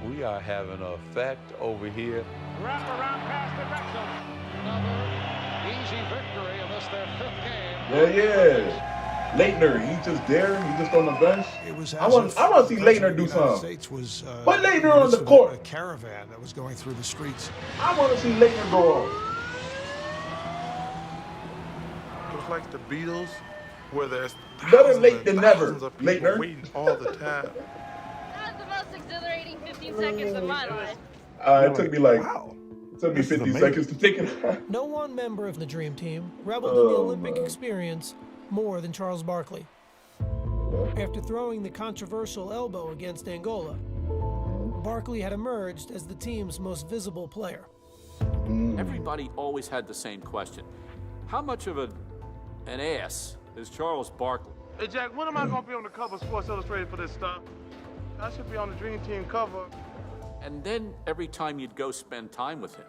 we are having an effect over here. Wrap around pass to Wrexham. Another easy victory in this, their fifth game. Yeah. Leitner, he's just there. He's just on the bench. It was I want to see Leitner do something. States was, Put Leitner on the this was court. A caravan that was going through the streets. I want to see Leitner go off. It was like the Beatles, where there's Better late than never, thousands of people Leitner. waiting all the time. That was the most exhilarating 15 seconds of my life. It took me like, it took me 50 seconds to think it. No one member of the Dream Team reveled in the Olympic experience more than Charles Barkley. After throwing the controversial elbow against Angola, Barkley had emerged as the team's most visible player. Everybody always had the same question. How much of an ass is Charles Barkley? Hey, Jack, when am I going to be on the cover of Sports Illustrated for this stuff? I should be on the Dream Team cover. And then every time you'd go spend time with him,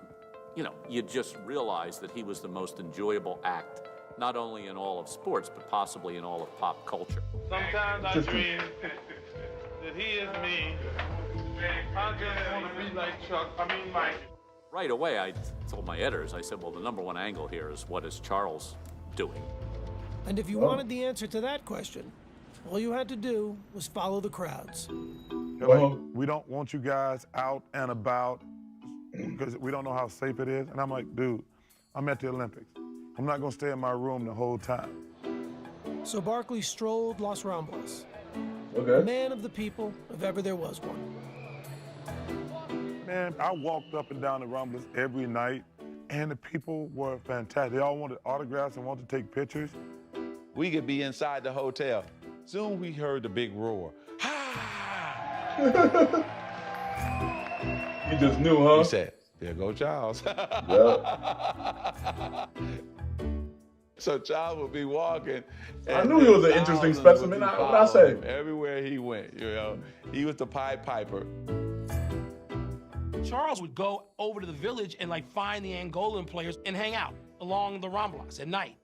you know, you'd just realize that he was the most enjoyable act, not only in all of sports, but possibly in all of pop culture. Sometimes I dream that he is me. I just want to be like Chuck. Mike. Right away, I told my editors, I said, well, the number one angle here is what is Charles doing? And if you wanted the answer to that question, all you had to do was follow the crowds. Like, we don't want you guys out and about because we don't know how safe it is. And I'm like, dude, I'm at the Olympics. I'm not going to stay in my room the whole time. So Barkley strolled Los Ramblas, Okay. man of the people, if ever there was one. Man, I walked up and down the Ramblas every night, and the people were fantastic. They all wanted autographs and wanted to take pictures. We could be inside the hotel. Soon we heard the big roar. You just knew, huh? He said, there go Charles. Yeah. So Charles would be walking. I knew he was an interesting specimen. What I say? Everywhere he went, you know. He was the Pied Piper. Charles would go over to the village and like find the Angolan players and hang out along the Ramblas at night.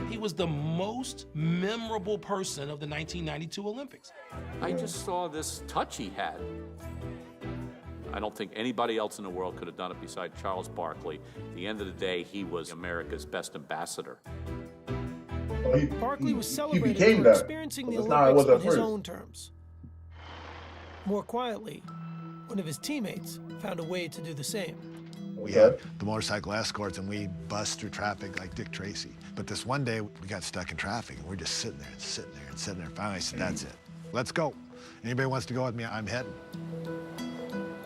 He was the most memorable person of the 1992 Olympics. I just saw this touch he had. I don't think anybody else in the world could have done it beside Charles Barkley. At the end of the day, he was America's best ambassador. Barkley was celebrated became for that. experiencing the That's not how it Olympics was on at his first. own terms. More quietly, one of his teammates found a way to do the same. We had the motorcycle escorts and we bust through traffic like Dick Tracy. But this one day we got stuck in traffic and we're just sitting there and sitting there and sitting there. Finally I said, that's it. Let's go. Anybody wants to go with me, I'm heading.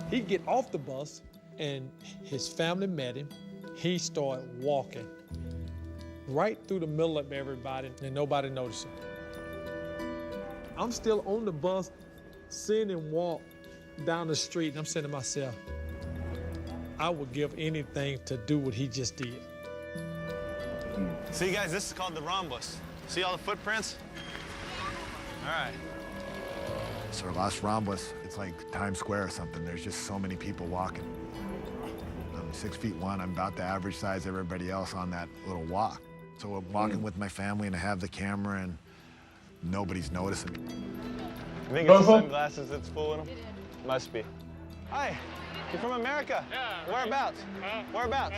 He'd get off the bus and his family met him. He started walking right through the middle of everybody and nobody noticed him. I'm still on the bus, seeing him walk down the street, and I'm saying to myself, I would give anything to do what he just did. See, guys, this is called the rhombus. See all the footprints? All right. So Los Ramblas, it's like Times Square or something. There's just so many people walking. I'm 6'1", I'm about the average size of everybody else on that little walk. So I'm walking with my family and I have the camera and nobody's noticing. You think it's the sunglasses that's fooling them? Must be. Hi, you're from America? Yeah. Whereabouts? Whereabouts?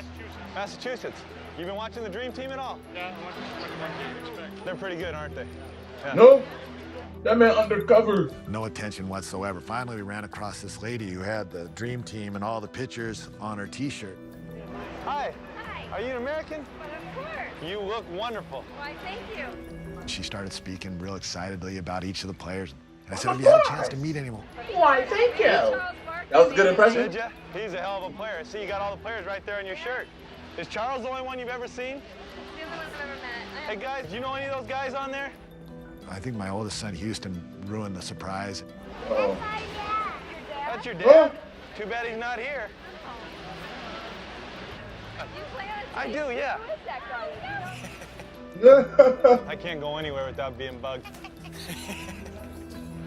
Massachusetts. You been watching the Dream Team at all? Yeah, They're pretty good, aren't they? Yeah. No, that man undercover. No attention whatsoever. Finally, we ran across this lady who had the Dream Team and all the pictures on her T-shirt. Hi. Hi. Are you an American? But of course. You look wonderful. Why, thank you. She started speaking real excitedly about each of the players. And I said, have you had a chance to meet anyone? Why, thank you. That was a good impression. Did ya? He's a hell of a player. See, you got all the players right there on your shirt. Is Charles the only one you've ever seen? The only ones I've ever met. Hey, guys, do you know any of those guys on there? I think my oldest son, Houston, ruined the surprise. Oh. That's your dad? Too bad he's not here. You play on a I team? do, yeah. Who is that guy? I can't go anywhere without being bugged.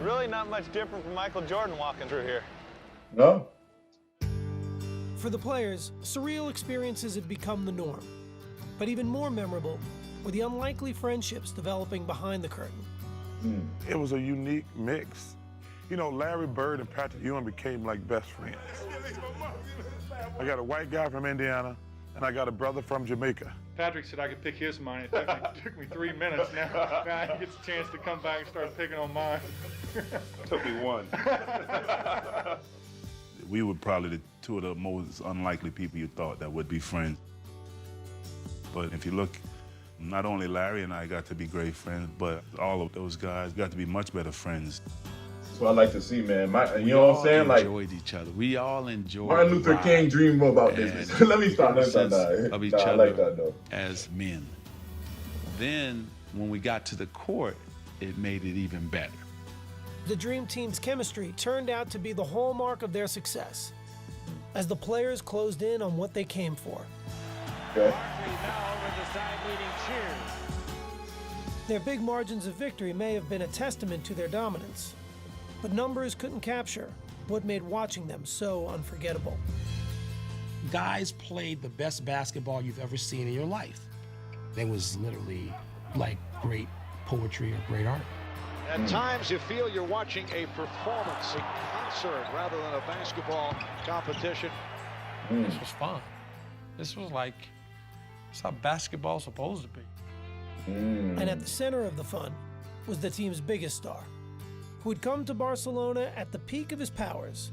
Really not much different from Michael Jordan walking through here. No. For the players, surreal experiences had become the norm. But even more memorable were the unlikely friendships developing behind the curtain. It was a unique mix. You know, Larry Bird and Patrick Ewing became like best friends. I got a white guy from Indiana, and I got a brother from Jamaica. Patrick said I could pick his mind. It took me 3 minutes. Now he gets a chance to come back and start picking on mine. Took me one. We were probably the two of the most unlikely people you thought that would be friends. But if you look, not only Larry and I got to be great friends, but all of those guys got to be much better friends. That's what I like to see, man. You know what I'm saying? Like, enjoyed each other. We all enjoyed Martin Luther the King dreamed about this. Let me stop. sense Nah, of each I other like that, though. as men. Then, when we got to the court, it made it even better. The Dream Team's chemistry turned out to be the hallmark of their success, as the players closed in on what they came for. Okay. Their big margins of victory may have been a testament to their dominance, but numbers couldn't capture what made watching them so unforgettable. Guys played the best basketball you've ever seen in your life. It was literally like great poetry or great art. At times you feel you're watching a performance, a concert, rather than a basketball competition. This was fun. This was like, it's how basketball's supposed to be. And at the center of the fun was the team's biggest star, who had come to Barcelona at the peak of his powers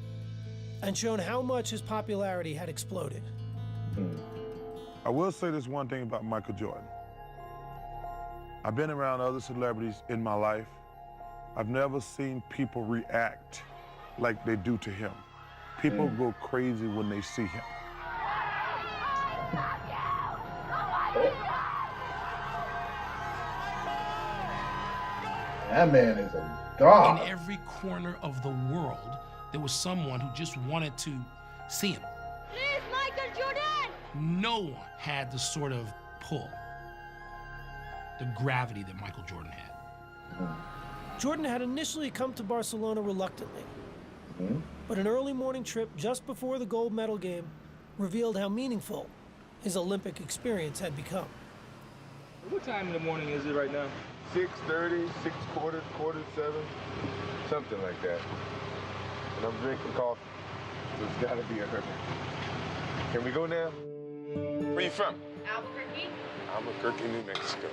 and shown how much his popularity had exploded. I will say this one thing about Michael Jordan. I've been around other celebrities in my life. I've never seen people react like they do to him. People go crazy when they see him. That man is a god. In every corner of the world, there was someone who just wanted to see him. Please, Michael Jordan! No one had the sort of pull, the gravity that Michael Jordan had. Jordan had initially come to Barcelona reluctantly, but an early morning trip just before the gold medal game revealed how meaningful his Olympic experience had become. What time in the morning is it right now? 6:30, 6:15, 6:45, something like that. And I'm drinking coffee, so it's gotta be a hurry. Can we go now? Where you from? Albuquerque? Albuquerque, New Mexico.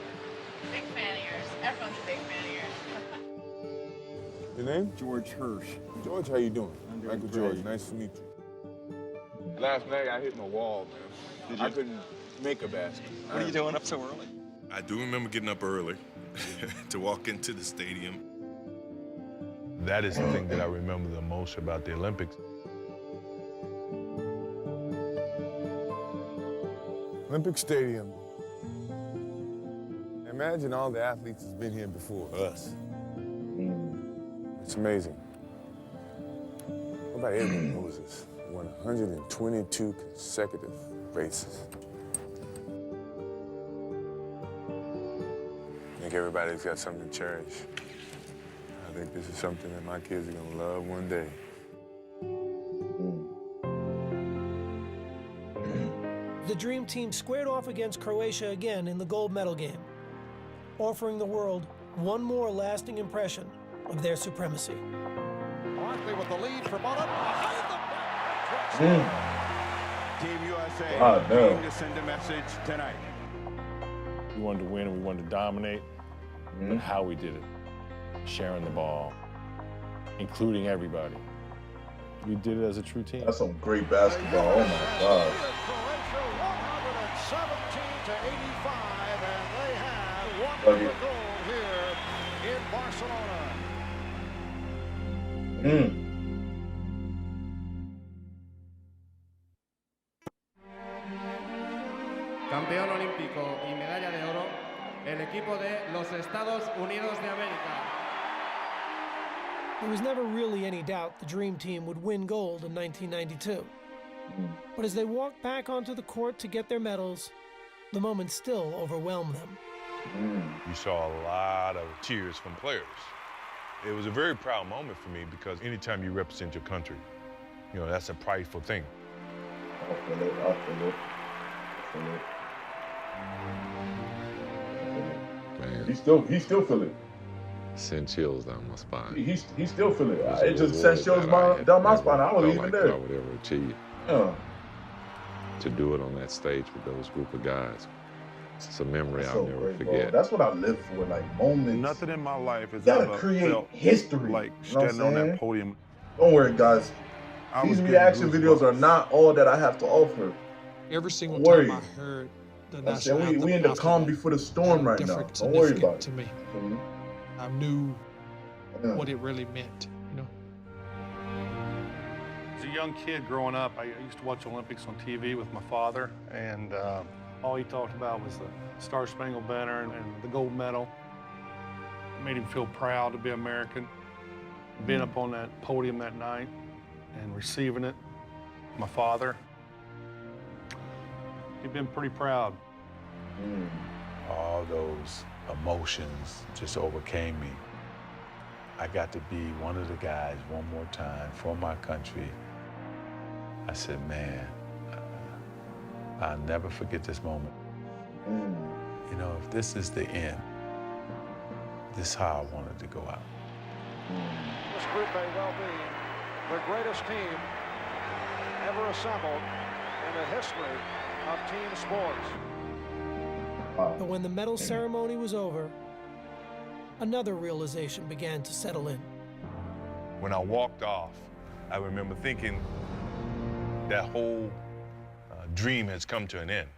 Big fan of yours. Everyone's a big fan of yours. Your name? George Hirsch. George, how you doing? Michael George, nice to meet you. Last night I hit my wall, man. I couldn't make a basket. What are you doing up so early? I do remember getting up early to walk into the stadium. That is the thing that I remember the most about the Olympics. Olympic Stadium. Imagine all the athletes that's been here before us. It's amazing. What about Edwin Moses? Won 122 consecutive races. I think everybody's got something to cherish. I think this is something that my kids are gonna love one day. The Dream Team squared off against Croatia again in the gold medal game, offering the world one more lasting impression of their supremacy. Barkley with the lead for Mullen. Behind the back. Team USA no. to send a message tonight. We wanted to win and we wanted to dominate, but how we did it, sharing the ball, including everybody. We did it as a true team. That's some great basketball. Oh my God. Croatia 117 to 85, and they have won the gold here in Barcelona. Campeón olímpico y medalla de oro, el equipo de los Estados Unidos de América. There was never really any doubt the Dream Team would win gold in 1992. But as they walked back onto the court to get their medals, the moment still overwhelmed them. You saw a lot of cheers from players. It was a very proud moment for me because anytime you represent your country, you know, that's a prideful thing. I feel it. Man, He still feel it. send chills down my spine. He still feel it. It just sent chills down my spine. I wasn't even like there. I would ever achieve. To do it on that stage with those group of guys, it's a memory I'll never great, forget. bro. That's what I live for, like moments. Nothing in my life has You gotta ever create felt history. like You know what I'm standing on that saying? podium. Don't worry, guys. I These was getting reaction videos goosebumps. are not all that I have to offer. Every single Don't worry. time I heard the I'm national saying anthem, we in the after calm that, before the storm right now. different Don't worry about significant it. to me. I knew Yeah. what it really meant, you know. As a young kid growing up, I used to watch Olympics on TV with my father, and all he talked about was the Star Spangled Banner and the gold medal. made him feel proud to be American. Being up on that podium that night and receiving it, my father, he'd been pretty proud. All those emotions just overcame me. I got to be one of the guys one more time for my country. I said, man, I'll never forget this moment. You know, if this is the end, this is how I wanted to go out. This group may well be the greatest team ever assembled in the history of team sports. But when the medal ceremony was over, another realization began to settle in. When I walked off, I remember thinking that whole dream has come to an end.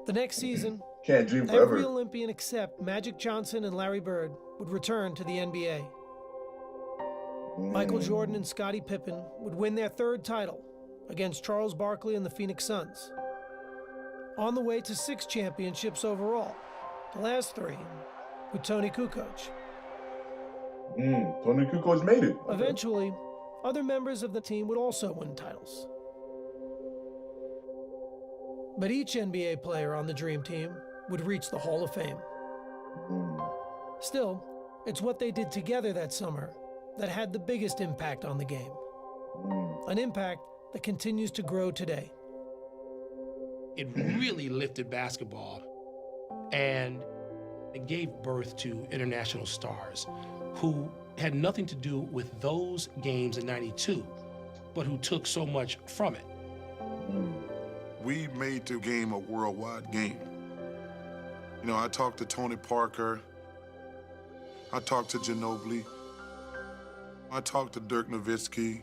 The next season, Can't dream forever. every Olympian except Magic Johnson and Larry Bird would return to the NBA. Michael Jordan and Scottie Pippen would win their third title against Charles Barkley and the Phoenix Suns. On the way to 6 championships overall, the last 3 with Tony Kukoc. Tony Kukoc made it. Eventually, other members of the team would also win titles. But each NBA player on the Dream Team would reach the Hall of Fame. Still, it's what they did together that summer that had the biggest impact on the game. An impact that continues to grow today. It really lifted basketball, and it gave birth to international stars who had nothing to do with those games in '92, but who took so much from it. We made the game a worldwide game. You know, I talked to Tony Parker, I talked to Ginobili, I talked to Dirk Nowitzki.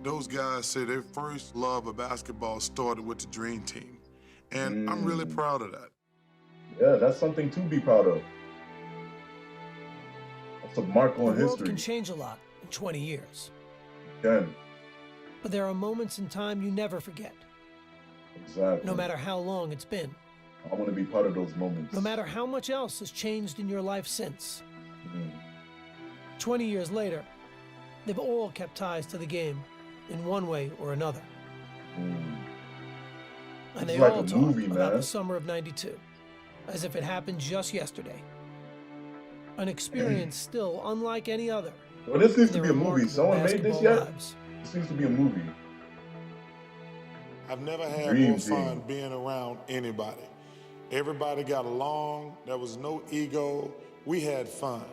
Those guys say their first love of basketball started with the Dream Team. And I'm really proud of that. Yeah, that's something to be proud of. That's a mark on The world history. can change a lot in 20 years. Again, But there are moments in time you never forget, exactly. no matter how long it's been. I want to be part of those moments. No matter how much else has changed in your life since. 20 years later, they've all kept ties to the game in one way or another. And they It's like all a talk movie, about man. the summer of '92, as if it happened just yesterday. An experience still unlike any other. Well, this needs to in be their a movie. remarkable Someone made this basketball yet? lives. This needs to be a movie. I've never had Dream more Team. fun being around anybody. Everybody got along. There was no ego. We had fun.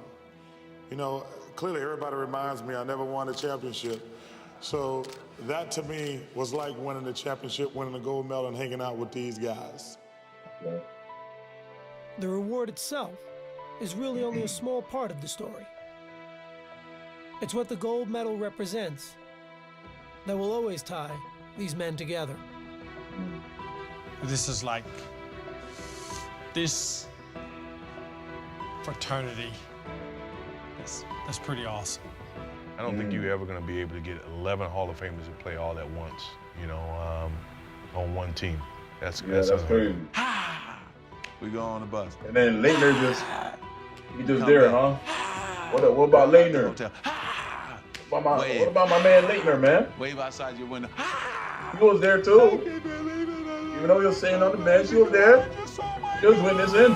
You know, clearly everybody reminds me I never won a championship. So that to me was like winning the championship, winning the gold medal, and hanging out with these guys. The reward itself is really only a small part of the story. It's what the gold medal represents that will always tie these men together. This is like, this fraternity, that's pretty awesome. I don't think you're ever going to be able to get 11 Hall of Famers to play all at once, you know, on one team. That's That's unheard of. crazy. We go on the bus. And then Leitner he just Come there, back. huh? What about Leitner? What about my man Leitner, man? Wave outside your window. He was there too. Even though he was sitting on the bench, he was there. He was witnessing.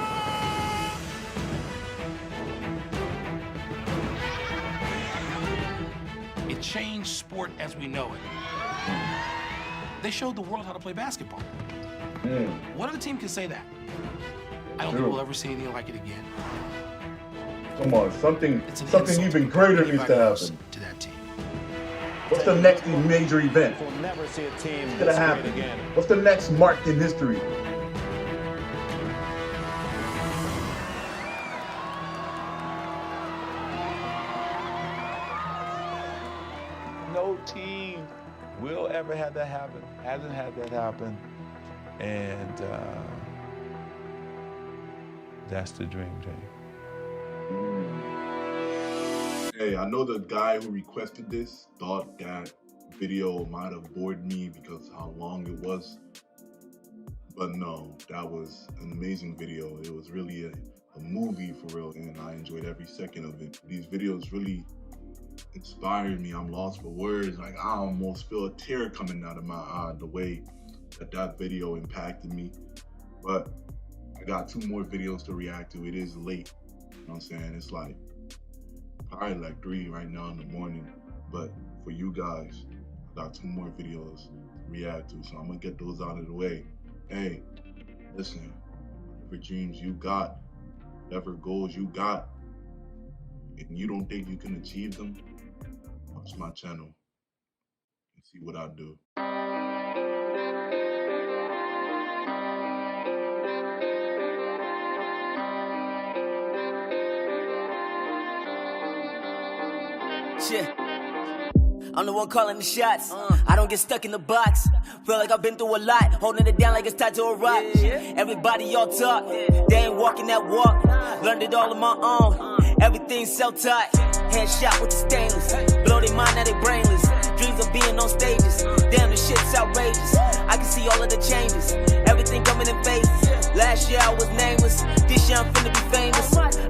It changed sport as we know it. They showed the world how to play basketball. What other team can say that? I don't think we'll ever see anything like it again. Come on, something insult even greater needs to happen. To that team. What's the next major event? We'll never see a team What's this gonna great happen? again. What's the next mark in history? No team will ever have that happen. Hasn't had that happen. And that's the dream team. Hey, I know the guy who requested this thought that video might have bored me because how long it was. But no, that was an amazing video. It was really a movie for real, and I enjoyed every second of it. These videos really inspired me. I'm lost for words. Like, I almost feel a tear coming out of my eye the way that video impacted me. But I got 2 more videos to react to. It is late, you know what I'm saying? It's like probably like 3 right now in the morning. But for you guys, I got 2 more videos to react to, so I'm gonna get those out of the way. Hey, listen, whatever dreams you got, whatever goals you got, and you don't think you can achieve them, watch my channel and see what I do. Shit. I'm the one calling the shots. I don't get stuck in the box. Feel like I've been through a lot, holding it down like it's tied to a rock. Everybody all talk, they ain't walking that walk. Learned it all on my own. Everything's self-taught. Headshot with the stainless. Blow their mind, now they brainless. Dreams of being on stages. Damn, the shit's outrageous. I can see all of the changes. Everything coming in phases. Last year I was nameless. This year I'm finna be